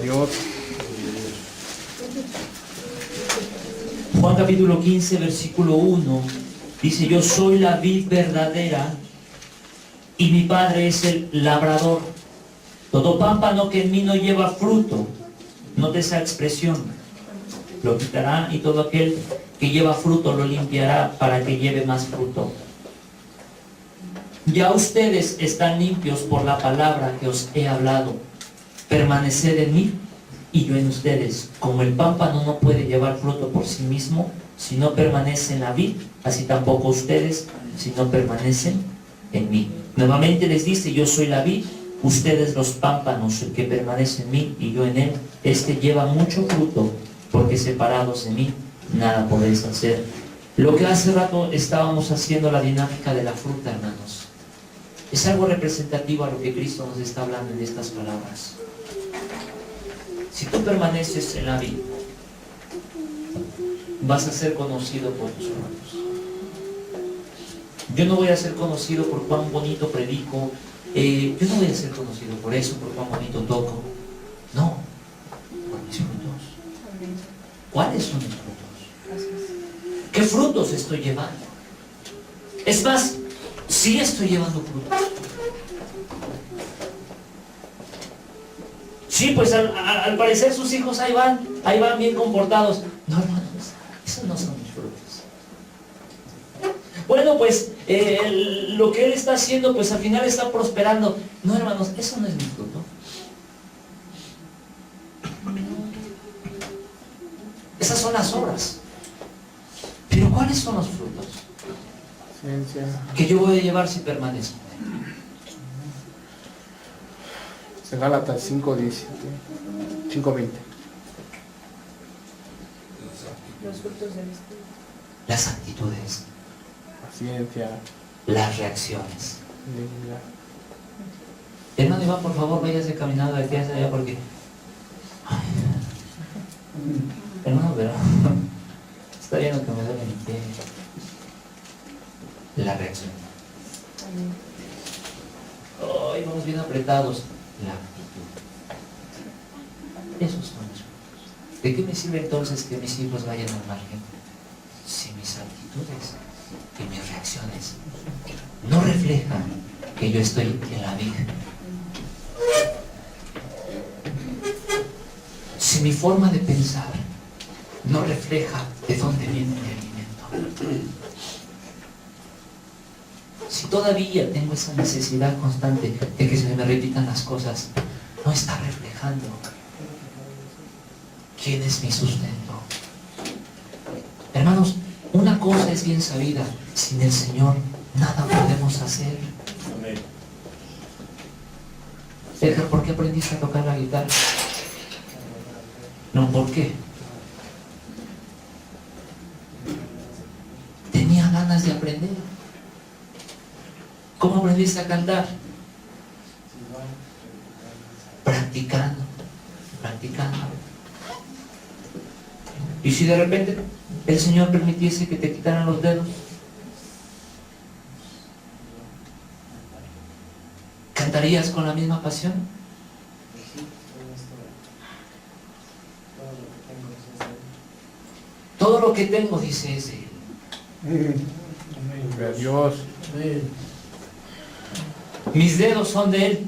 Dios. Juan capítulo 15, versículo 1, dice: yo soy la vid verdadera y mi Padre es el labrador. Todo pámpano que en mí no lleva fruto, note esa expresión, lo quitará, y todo aquel que lleva fruto lo limpiará para que lleve más fruto. Ya ustedes están limpios por la palabra que os he hablado. Permaneced en mí y yo en ustedes. Como el pámpano no puede llevar fruto por sí mismo si no permanece en la vid, así tampoco ustedes si no permanecen en mí. Nuevamente les dice: yo soy la vid, Ustedes los pámpanos, el que permanece en mí y yo en él, este lleva mucho fruto, porque separados de mí, nada podéis hacer. Lo que hace rato estábamos haciendo la dinámica de la fruta, hermanos, es algo representativo a lo que Cristo nos está hablando en estas palabras. Si tú permaneces en la vida, vas a ser conocido por tus frutos. Yo no voy a ser conocido por cuán bonito predico, yo no voy a ser conocido por eso, por cuán bonito toco. No, por mis frutos. ¿Cuáles son mis frutos? ¿Qué frutos estoy llevando? Es más, sí estoy llevando frutos. Sí, pues al parecer sus hijos ahí van bien comportados. No, hermanos, esos no son mis frutos. Bueno, pues lo que él está haciendo, pues al final está prosperando. No, hermanos, eso no es mi fruto. Esas son las obras. Pero ¿cuáles son los frutos que yo voy a llevar si permanezco? En Gálatas 5:17, 5:20. Los frutos del Espíritu. Las actitudes, Paciencia, las reacciones. dignidad. Hermano Iván, por favor, váyase caminando de aquí hacia allá porque... Ay, hermano, pero... está viendo que me duele mi pie. La reacción. Ay, vamos bien apretados. La actitud. Esos son los frutos. ¿De qué me sirve entonces que mis hijos vayan al margen si mis actitudes y mis reacciones no reflejan que yo estoy en la vida? Si mi forma de pensar no refleja de dónde viene mi alimento, si todavía tengo esa necesidad constante de que se me repitan las cosas, no está reflejando quién es mi sustento. Hermanos, una cosa es bien sabida: sin el Señor nada podemos hacer. Amén. Edgar, ¿por qué aprendiste a tocar la guitarra? No, ¿por qué? Tenía ganas de aprender. ¿Cómo aprendiste a cantar? Practicando, practicando. Y si de repente el Señor permitiese que te quitaran los dedos, ¿cantarías con la misma pasión? Todo lo que tengo, dice ese. Gloria a Dios. Mis dedos son de Él.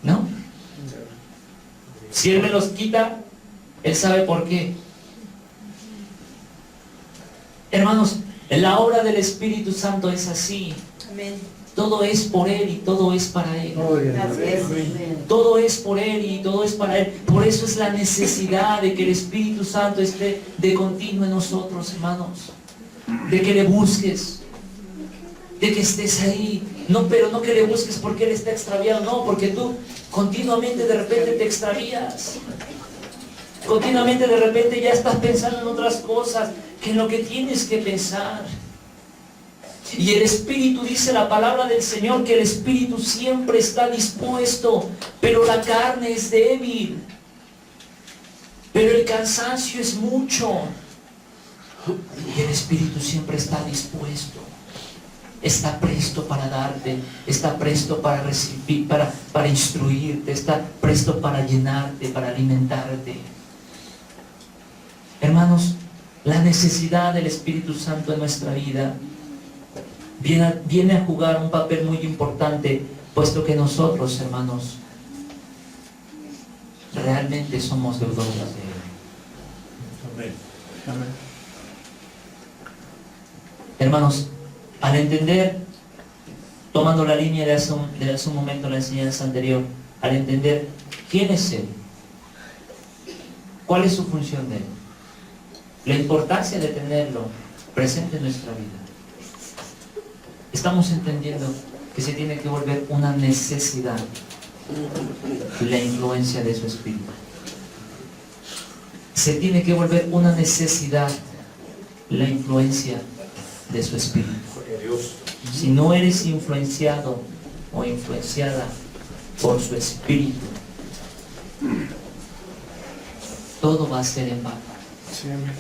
¿No? Si Él me los quita, Él sabe por qué. Hermanos, la obra del Espíritu Santo es así. Amén. Todo es por Él y todo es para Él. Gracias. Todo es por Él y todo es para Él. Por eso es la necesidad de que el Espíritu Santo esté de continuo en nosotros, hermanos. De que le busques. De que estés ahí. No, pero no que le busques porque Él está extraviado. No, porque tú continuamente de repente te extravías. Continuamente de repente ya estás pensando en otras cosas que en lo que tienes que pensar. Y el Espíritu, dice la palabra del Señor, que el Espíritu siempre está dispuesto, pero la carne es débil. Pero el cansancio es mucho. Y el Espíritu siempre está dispuesto. Está presto para darte, está presto para recibir, para instruirte, está presto para llenarte, para alimentarte. Hermanos, la necesidad del Espíritu Santo en nuestra vida viene a jugar un papel muy importante, puesto que nosotros, hermanos, realmente somos deudores de Él. Amén. Amén. Hermanos, al entender, tomando la línea de hace un momento, la enseñanza anterior, al entender quién es Él, cuál es su función de Él, la importancia de tenerlo presente en nuestra vida, estamos entendiendo que se tiene que volver una necesidad la influencia de su espíritu. Se tiene que volver una necesidad la influencia de su espíritu. Si no eres influenciado o influenciada por su espíritu, todo va a ser en vano. Sí, amén.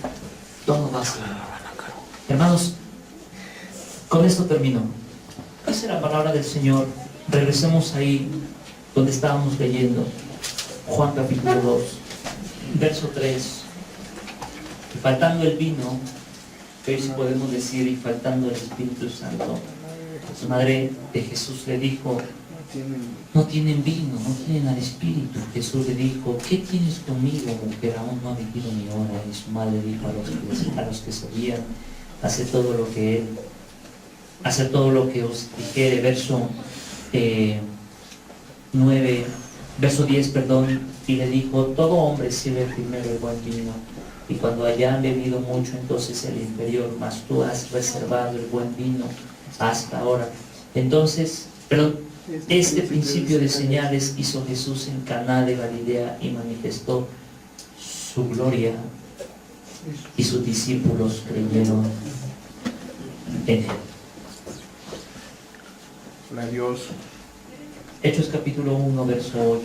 Todo va a ser en vano. Hermanos, con esto termino. Dice la palabra del Señor. Regresemos ahí donde estábamos leyendo. Juan capítulo 2, verso 3. Y faltando el vino, que hoy sí podemos decir, y faltando el Espíritu Santo, su madre de Jesús le dijo, no tienen vino, no tienen al Espíritu. Jesús le dijo, ¿qué tienes conmigo, mujer? Aún no ha venido mi hora. Y su madre dijo a los que sabían, hacer todo lo que os dijere. Verso 9, verso 10, perdón. Y le dijo, todo hombre sirve primero el buen vino, y cuando hayan bebido mucho, entonces el inferior, mas tú has reservado el buen vino hasta ahora. Entonces, este principio de señales hizo Jesús en Caná de Galilea y manifestó su gloria, y sus discípulos creyeron en él. Gloria a Dios. Hechos capítulo 1, verso 8,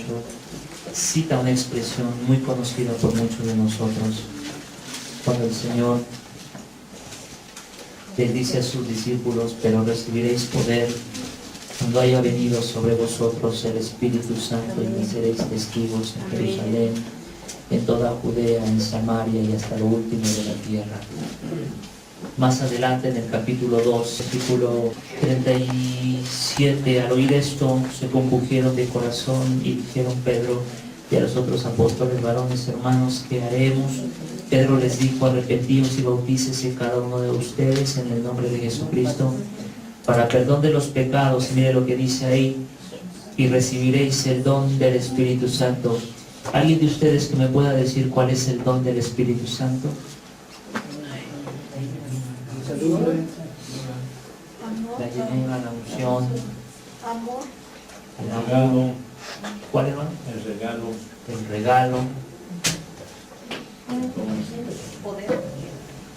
cita una expresión muy conocida por muchos de nosotros, cuando el Señor les dice a sus discípulos, pero recibiréis poder cuando haya venido sobre vosotros el Espíritu Santo, y me seréis testigos en Jerusalén, en toda Judea, en Samaria y hasta lo último de la tierra. Más adelante en el capítulo 2, versículo 37, al oír esto se compungieron de corazón y dijeron Pedro y a los otros apóstoles, varones, hermanos, ¿qué haremos? Pedro les dijo, arrepentíos y bautícese cada uno de ustedes en el nombre de Jesucristo para perdón de los pecados. Mire lo que dice ahí, y recibiréis el don del Espíritu Santo. ¿Alguien de ustedes que me pueda decir cuál es el don del Espíritu Santo? La llenura, la unción, Amor. el amor. Regalo, ¿Cuál, hermano? el regalo, El regalo, Poder.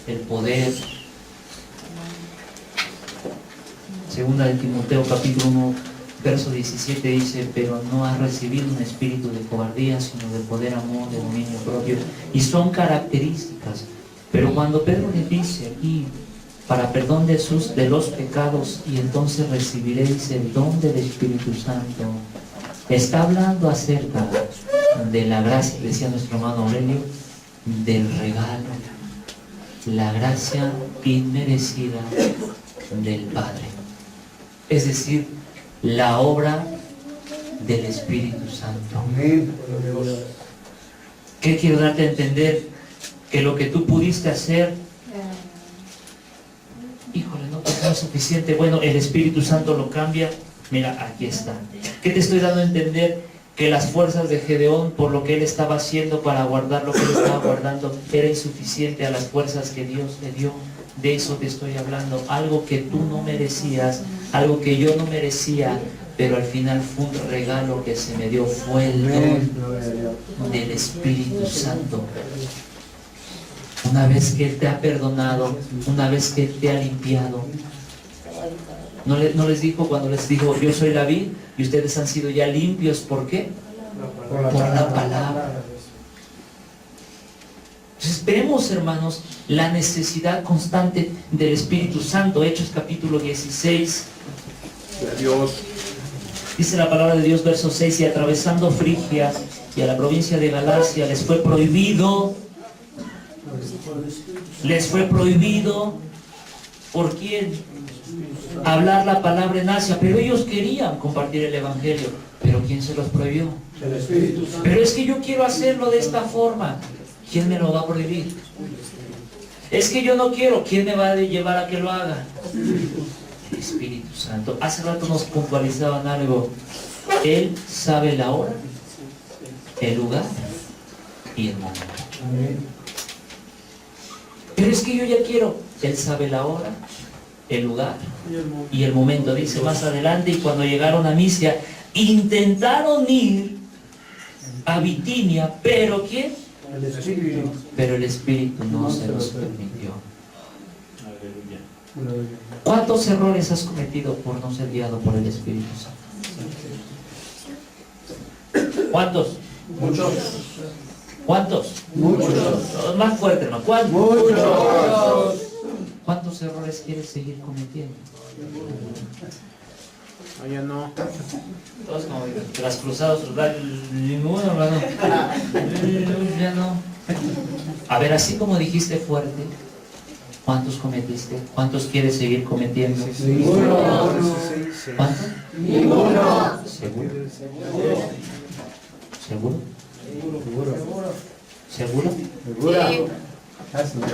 el poder. Segunda de Timoteo capítulo 1, verso 17 dice, pero no has recibido un espíritu de cobardía, sino de poder, amor, de dominio propio. Y son características. Pero cuando Pedro le dice aquí, para perdón de los pecados, y entonces recibiréis el don del Espíritu Santo, está hablando acerca de la gracia, decía nuestro hermano Aurelio, del regalo, la gracia inmerecida del Padre. Es decir, la obra del Espíritu Santo. Amén. ¿Qué quiero darte a entender? Que lo que tú pudiste hacer, híjole, no es suficiente. Bueno, el Espíritu Santo lo cambia. Mira, aquí está. ¿Qué te estoy dando a entender? Que las fuerzas de Gedeón, por lo que él estaba haciendo para guardar lo que él estaba guardando, era insuficiente a las fuerzas que Dios le dio. De eso te estoy hablando. Algo que tú no merecías, algo que yo no merecía, pero al final fue un regalo que se me dio. Fue el don del Espíritu Santo. Una vez que Él te ha perdonado, una vez que Él te ha limpiado. No les dijo cuando les dijo, yo soy la vid y ustedes han sido ya limpios. ¿Por qué? Por la palabra. Entonces vemos, hermanos, la necesidad constante del Espíritu Santo. Hechos capítulo 16. Dios. Dice la palabra de Dios, verso 6, y atravesando Frigia y a la provincia de Galacia les fue prohibido. ¿Por quién? Hablar la palabra en Asia, pero ellos querían compartir el Evangelio. ¿Pero quién se los prohibió? El Espíritu Santo. Pero es que yo quiero hacerlo de esta forma. ¿Quién me lo va a prohibir? Es que yo no quiero. ¿Quién me va a llevar a que lo haga? El Espíritu Santo. Hace rato nos puntualizaban algo. Él sabe la hora, el lugar y el momento. Amén. Pero es que yo ya quiero. Él sabe la hora, el lugar y el momento. Dice más adelante, y cuando llegaron a Misia, intentaron ir a Bitinia, pero ¿quién? El Espíritu. Pero el Espíritu no se los permitió. Aleluya. ¿Cuántos errores has cometido por no ser guiado por el Espíritu Santo? ¿Cuántos? Muchos. ¿Cuántos? Muchos. Más fuerte, hermano. ¿Cuántos? Muchos. ¿Cuántos errores quieres seguir cometiendo? Oye, no. Todos como tras cruzados, ninguno, hermano. Ya no. A ver, así como dijiste fuerte, ¿cuántos cometiste? ¿Cuántos quieres seguir cometiendo? Ninguno. ¿Cuántos? Ninguno. ¿Seguro? ¿Seguro? ¿Seguro? Segura.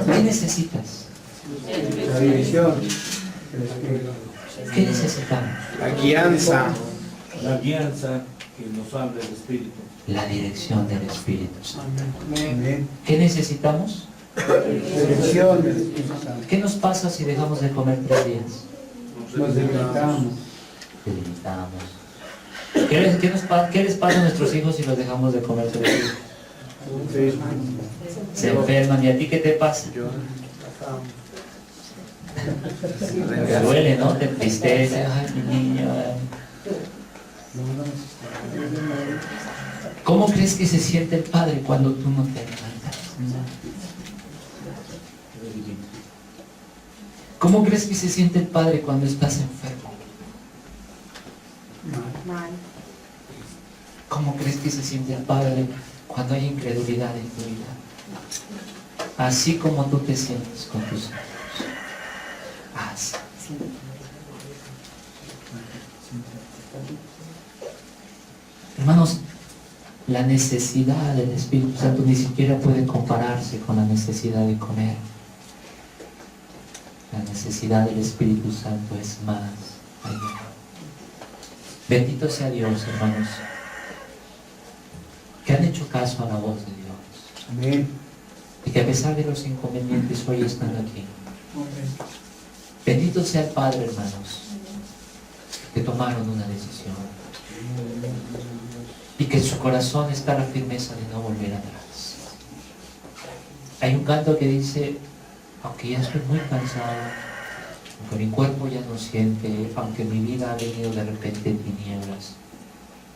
¿Qué necesitas? La división. El Espíritu. ¿Qué necesitamos? La guianza. La guianza que nos habla el Espíritu. La dirección del Espíritu Santo. Amén. ¿Qué necesitamos? Dirección del Espíritu Santo. ¿Qué nos pasa si dejamos de comer 3 días? Nos debilitamos. Debilitamos. ¿Qué les pasa a nuestros hijos si los dejamos de comer 3 días? Se enferman. ¿Y a ti qué te pasa? Yo. Te duele, ¿no? Te entristece. Ay, mi niño. ¿Cómo crees que se siente el Padre cuando tú no te levantas? ¿Cómo crees que se siente el Padre cuando estás enfermo? Mal. ¿Cómo crees que se siente el Padre cuando hay incredulidad en tu vida? Así como tú te sientes con tus hijos. Así. Hermanos, la necesidad del Espíritu Santo ni siquiera puede compararse con la necesidad de comer. La necesidad del Espíritu Santo es más allá. Bendito sea Dios, hermanos, que han hecho caso a la voz de Dios Amén. y que a pesar de los inconvenientes hoy están aquí. Bendito sea el Padre, hermanos, que tomaron una decisión y que en su corazón está la firmeza de no volver atrás. Hay un canto que dice: aunque ya estoy muy cansado, aunque mi cuerpo ya no siente, aunque mi vida ha venido de repente en tinieblas,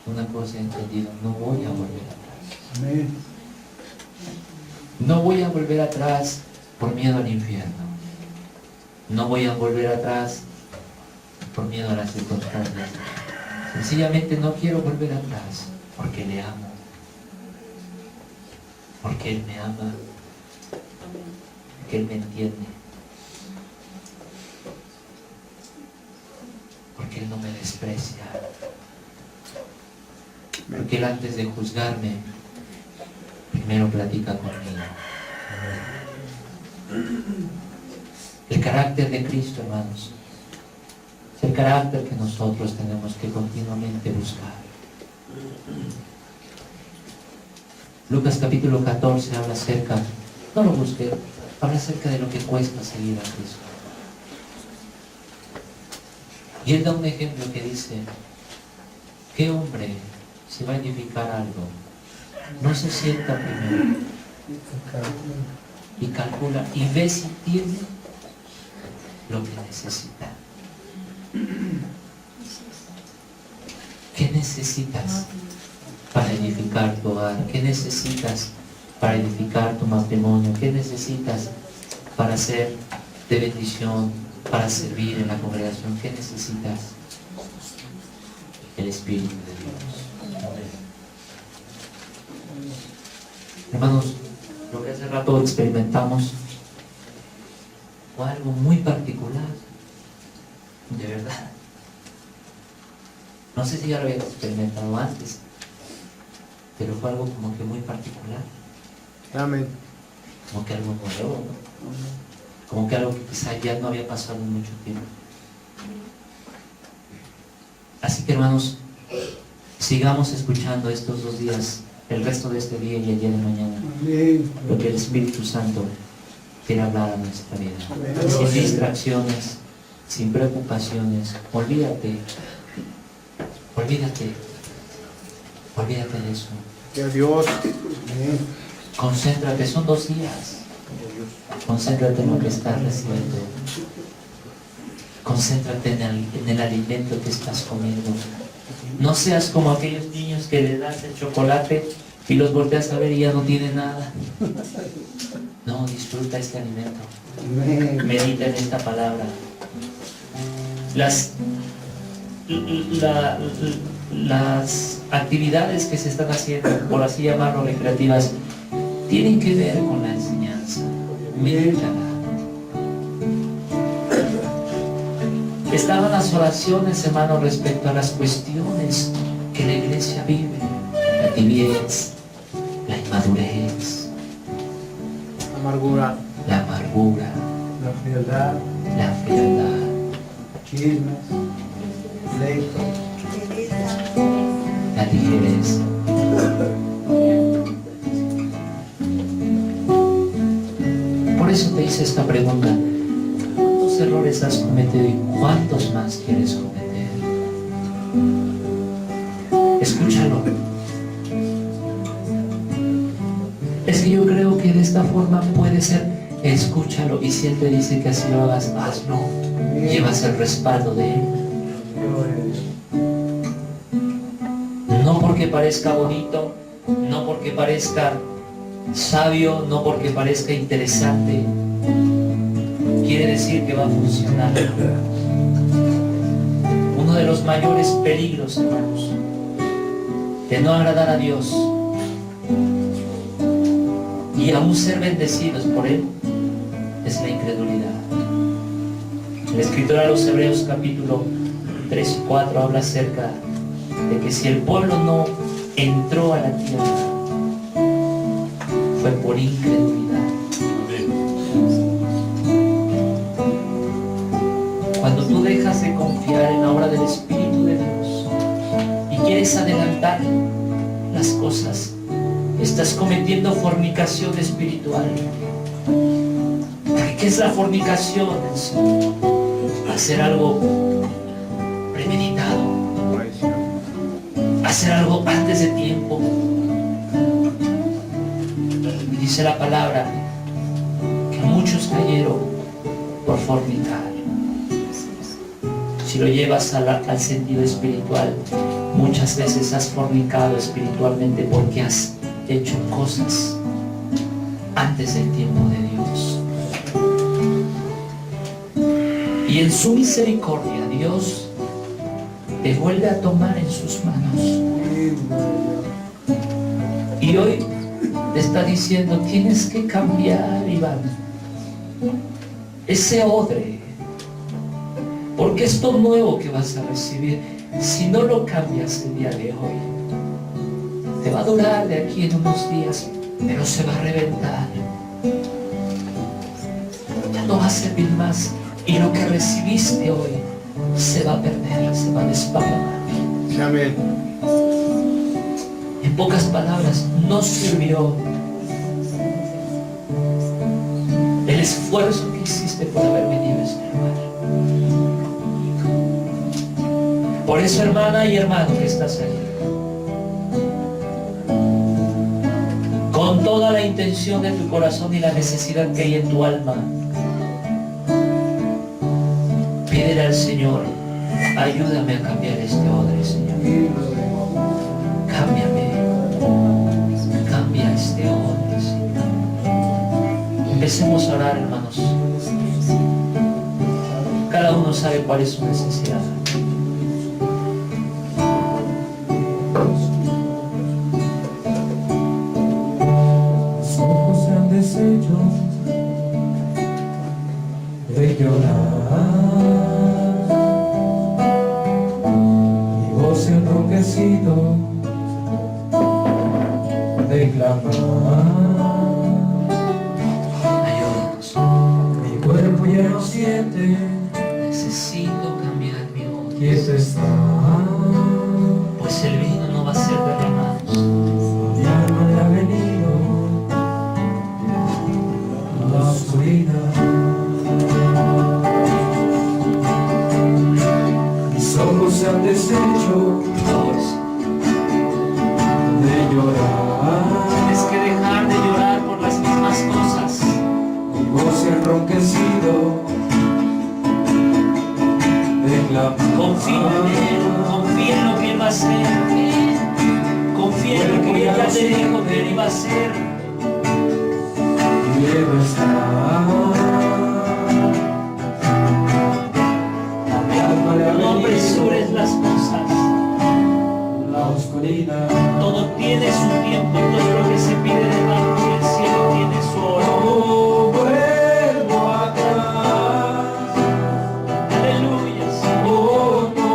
una cosa he entendido: no voy a volver atrás. Amén. No voy a volver atrás por miedo al infierno. No voy a volver atrás por miedo a las circunstancias. Sencillamente no quiero volver atrás porque le amo. Porque Él me ama. Porque Él me entiende. Porque Él no me desprecia. Porque Él, antes de juzgarme, primero platica conmigo. El carácter de Cristo, hermanos, es el carácter que nosotros tenemos que continuamente buscar. Lucas capítulo 14 habla acerca, no lo busqué, habla acerca de lo que cuesta seguir a Cristo. Y él da un ejemplo que dice: ¿qué hombre, si va a edificar algo, no se sienta primero y calcula y ve si tiene lo que necesita? ¿Qué necesitas para edificar tu hogar? ¿Qué necesitas para edificar tu matrimonio? ¿Qué necesitas para ser de bendición, para servir en la congregación? ¿Qué necesitas? El Espíritu de Dios. Hermanos, lo que hace rato experimentamos fue algo muy particular, de verdad. No sé si ya lo había experimentado antes, pero fue algo como que muy particular, Amén. como que algo nuevo, ¿no? Como que algo que quizá ya no había pasado en mucho tiempo. Así que, hermanos, sigamos escuchando estos 2 días, el resto de este día y el día de mañana, Amén. lo que el Espíritu Santo quiere hablar a nuestra vida, Amén. sin distracciones, sin preocupaciones. Olvídate de eso. Que Dios. Concéntrate, son 2 días. Concéntrate en lo que estás recibiendo. Concéntrate en el alimento que estás comiendo. No seas como aquellos niños que le das el chocolate y los volteas a ver y ya no tienen nada. No, disfruta este alimento. Medita en esta palabra. Las actividades que se están haciendo, por así llamarlo, recreativas, tienen que ver con la enseñanza. Medítala. Estaban las oraciones, hermano, respecto a las cuestiones que la iglesia vive. La tibieza, la inmadurez, Amargura. la amargura, La frialdad, la frialdad, chismes, pleitos. la ligereza. Por eso te hice esta pregunta. ¿Cuántos errores has cometido y cuántos más quieres cometer? Escúchalo. Es que yo creo que de esta forma puede ser. Escúchalo, y si Él te dice que así lo hagas, hazlo. Llevas el respaldo de Él. No porque parezca bonito, no porque parezca sabio, no porque parezca interesante, quiere decir que va a funcionar. Uno de los mayores peligros, hermanos, de no agradar a Dios y aún ser bendecidos por Él es la incredulidad. El escritor a los Hebreos capítulo 3 y 4 habla acerca de que si el pueblo no entró a la tierra fue por incredulidad. Cuando tú dejas de confiar en la obra del Espíritu de Dios y quieres adelantar las cosas, estás cometiendo fornicación espiritual. ¿Qué es la fornicación? Es hacer algo premeditado, hacer algo antes de tiempo. Y dice la palabra que muchos cayeron por fornicar. Si lo llevas al sentido espiritual, muchas veces has fornicado espiritualmente porque has hecho cosas antes del tiempo de Dios. Y en su misericordia Dios te vuelve a tomar en sus manos. Y hoy te está diciendo, tienes que cambiar, Iván, ese odre, porque esto nuevo que vas a recibir, si no lo cambias el día de hoy, te va a durar de aquí en unos días, pero se va a reventar. Ya no va a servir más. Y lo que recibiste hoy se va a perder, se va a desparramar. Amén. En pocas palabras, no sirvió el esfuerzo que hiciste por haber venido a este lugar. Por eso, hermana y hermano que estás ahí, con toda la intención de tu corazón y la necesidad que hay en tu alma, pídele al Señor, ayúdame a cambiar este odre, Señor. Cámbiame, cambia este odre, Señor. Empecemos a orar, hermanos. Cada uno sabe cuál es su necesidad. Los ojos se han deshecho de llorar. Se ha enronquecido de clamar. Ayúdanos. Mi cuerpo ya no siente, Necesito cambiar mi odre, quieto está. pues el vino no va a ser derramado. Mi alma le ha venido la oscuridad. han deshecho de llorar. Tienes que dejar de llorar por las mismas cosas. Mi voz se ha enronquecido de clamar. Confía en Él, confía en lo que Él va a hacer. Confía en lo que Él ya te dijo que Él iba a hacer. Quiero estar. Mi alma le ha No venido apresures las cosas. la oscuridad. Todo tiene su tiempo y todo lo que se pide debajo del cielo tiene su hora. No vuelvo atrás. Aleluya. Oh no,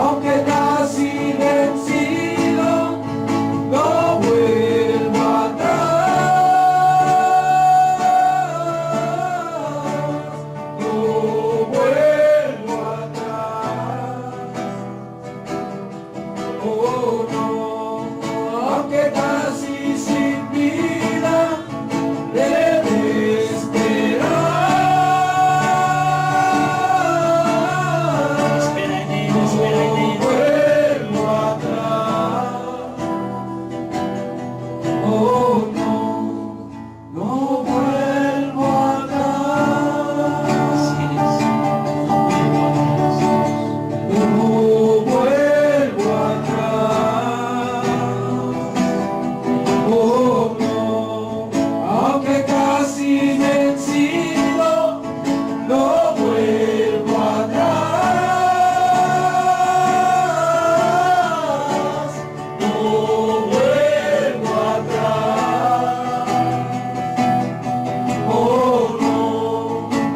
aunque casi vencido, no vuelvo atrás. No vuelvo atrás. Oh no, aunque casi sin vida debe esperar. Espera en Él, espera en Él. No vuelvo atrás. Oh no, no vuelvo atrás. Así es. No vuelvo atrás. Oh no, aunque casi vencido, no vuelvo atrás. No vuelvo atrás. Oh no,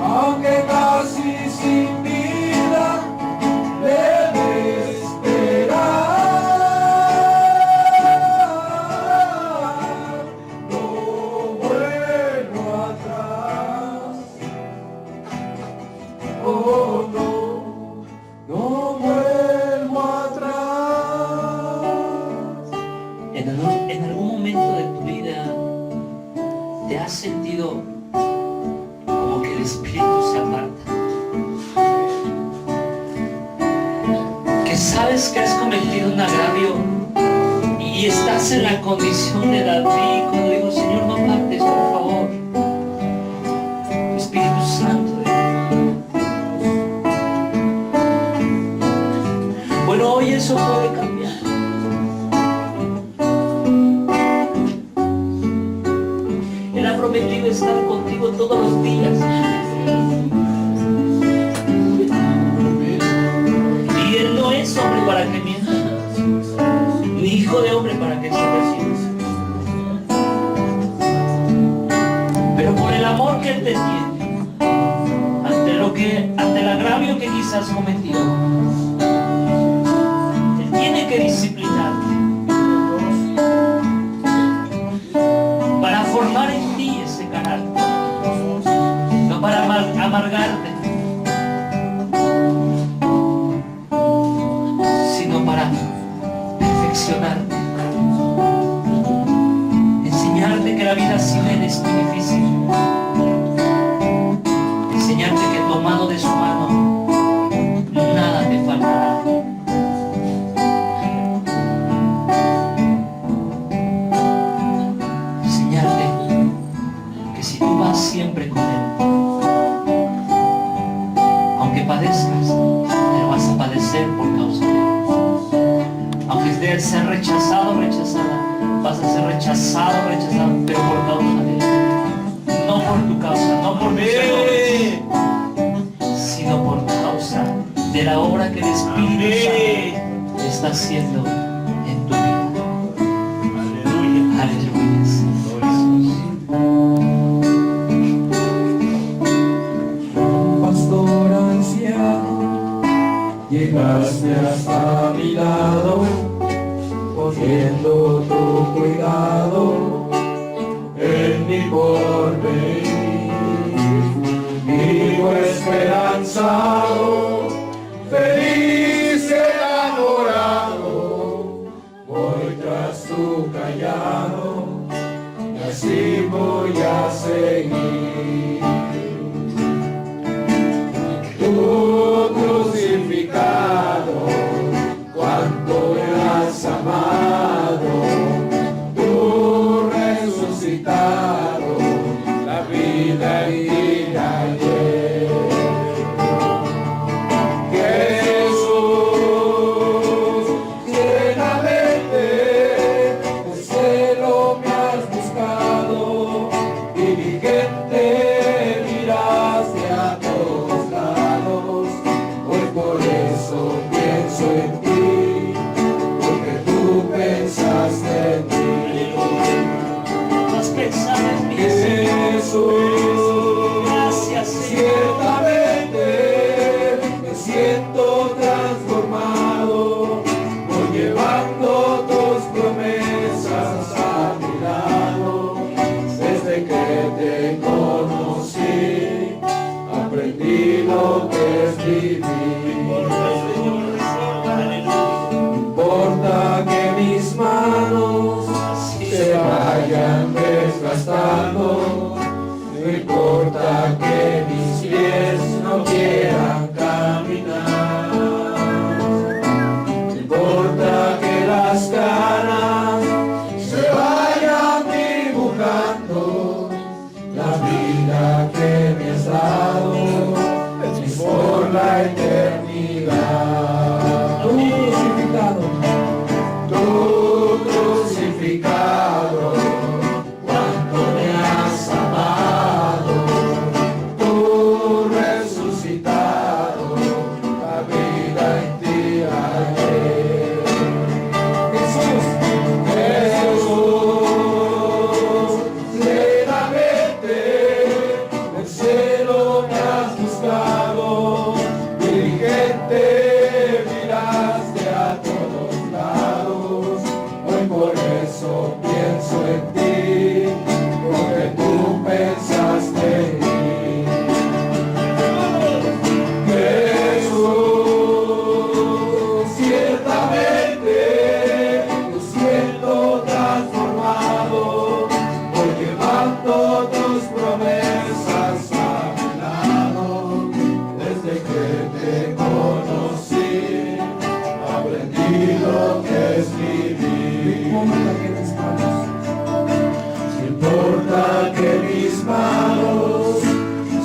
aunque casi sin vida debe esperar. No vuelvo atrás. Oh no, no vuelvo atrás. En algún momento de tu vida te has sentido como que el Espíritu se aparta. Que sabes que has cometido un agravio y estás en la condición de David cuando digo, Señor, no apartes, por favor. Espíritu Santo de Dios. Bueno, hoy eso puede cambiar. Él ha prometido estar contigo todos los días. Y Él no es hombre para que mienta, ni hijo de hombre para que se resista. Pero por el amor que Él te tiene, ante el agravio que quizás cometió, Él tiene que disciplinarte para formar en ti ese carácter, no para amargarte, sino para perfeccionarte, enseñarte que la vida sin Él es muy difícil, enseñarte que tomado de su mano nada te faltará. Enseñarte que si tú vas siempre con Él, aunque padezcas, te vas a padecer por causa de Él. Aunque de ser rechazado o rechazada, vas a ser rechazado o rechazado, pero por causa de Él. No por tu causa, no por tus errores, sino por causa de la obra que el Espíritu Santo está haciendo en tu vida. Aleluya. Aleluya. Pastor anciano, llegaste hasta mi lado, poniendo tu cuidado en mi porvenir. Vivo esperanzado, feliz enamorado, voy tras tu callado y así voy a seguir. Tu crucificado siento transformado, voy llevando tus promesas a mi lado. Desde que te conocí, aprendí lo que es vivir. No importa que mis manos se vayan desgastando, no importa que mis pies no quieran caminar, no importa que las caras se vayan dibujando, la vida que me has dado es por la eternidad. Tú crucificado, cuánto me has amado, tú resucitado, la vida en ti hallé. Jesús, plenamente el cielo me has buscado, diligente miraste a todos lados, hoy por eso pienso en ti, porque tú pensaste en mí. Jesús, ciertamente yo siento transformado, voy llevando tus promesas a mi lado. Desde que te conocí, aprendí lo que es vivir. No importa que mis manos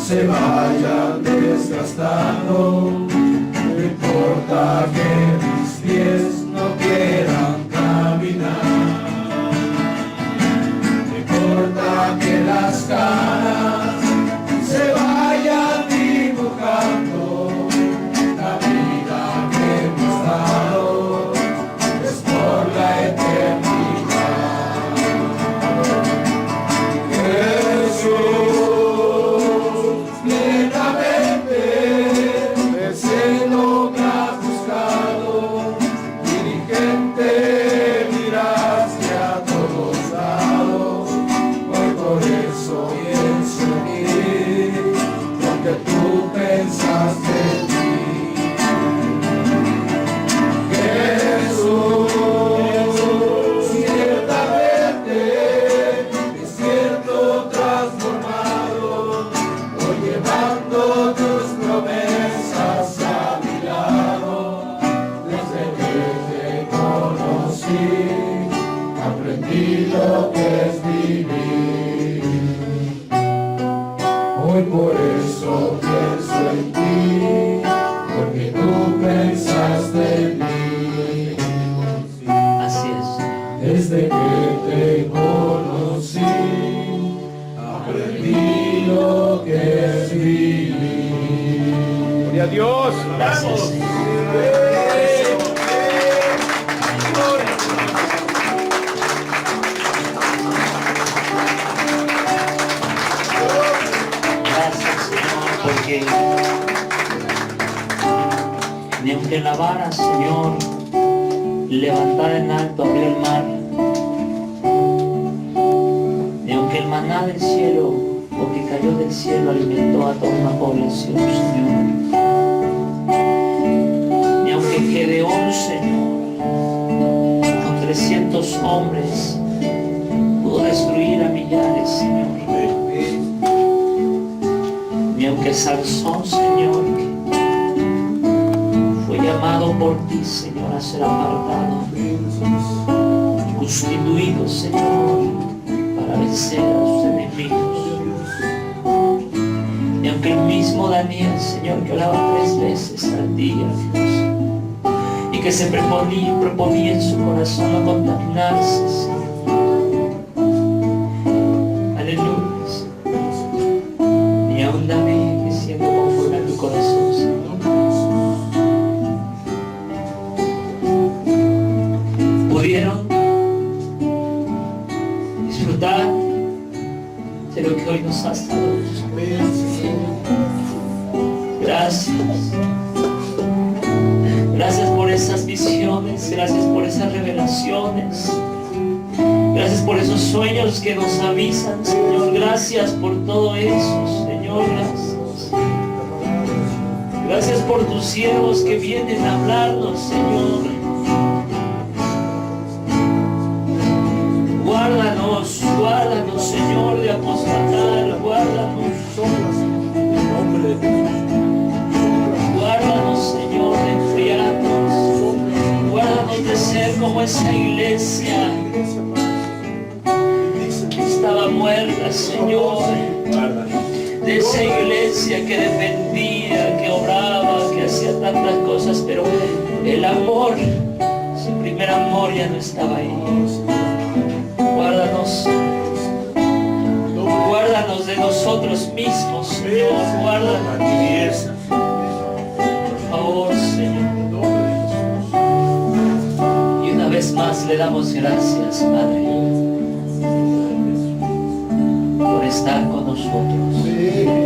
se vayan desgastando, no importa que mis pies no quieran caminar, no importa que las caras se vayan dibujando, la vida que me has dado es por la eternidad. Jesús, plenamente el cielo me has buscado, diligente miraste a todos lados, hoy por eso pienso en ti, porque tú pensaste en mí. Jesús, ciertamente me siento transformado, voy llevando tus promesas a mi lado. Desde que te conocí, aprendí lo que es vivir. Hoy por eso pienso en ti, porque tú pensaste en mí. Así es. Desde que te conocí, aprendí lo que es vivir. Gloria a Dios. Gracias, Señor. Gracias, Señor, porque ni aunque la vara, Señor, levantada en alto abrió el mar, ni aunque el maná del cielo o que cayó del cielo alimentó a toda una población, Señor, ni aunque Gedeón, Señor, con 300 hombres pudo destruir a millares, Señor, ni aunque Sansón, Señor, fue llamado por ti, Señor, a ser apartado, constituido, Señor, para vencer a sus enemigos. Y aunque el mismo Daniel, Señor, que oraba 3 veces al día, Dios, y que se proponía en su corazón no contaminarse, Señor. Aleluya, Señor. Ni aun David, que siendo conforme a tu corazón, Señor, pudieron disfrutar de lo que hoy nos has dado. Gracias. gracias por esas revelaciones. Gracias por esos sueños que nos avisan, Señor. Gracias por todo eso, Señor. Gracias. Gracias por tus siervos que vienen a hablarnos, Señor. Guárdanos, guárdanos, Señor, de apostatar. Guárdanos. En nombre de Jesús. Guárdanos, Señor, de enfriarnos. Guárdanos de ser como esa iglesia que estaba muerta, Señor. De esa iglesia que dependía, que oraba, que hacía tantas cosas, pero el amor, su primer amor ya no estaba ahí. Guárdanos. Guárdanos de nosotros mismos, Señor. Guárdanos. Por favor, Señor. Y una vez más le damos gracias, Padre, por estar con nosotros.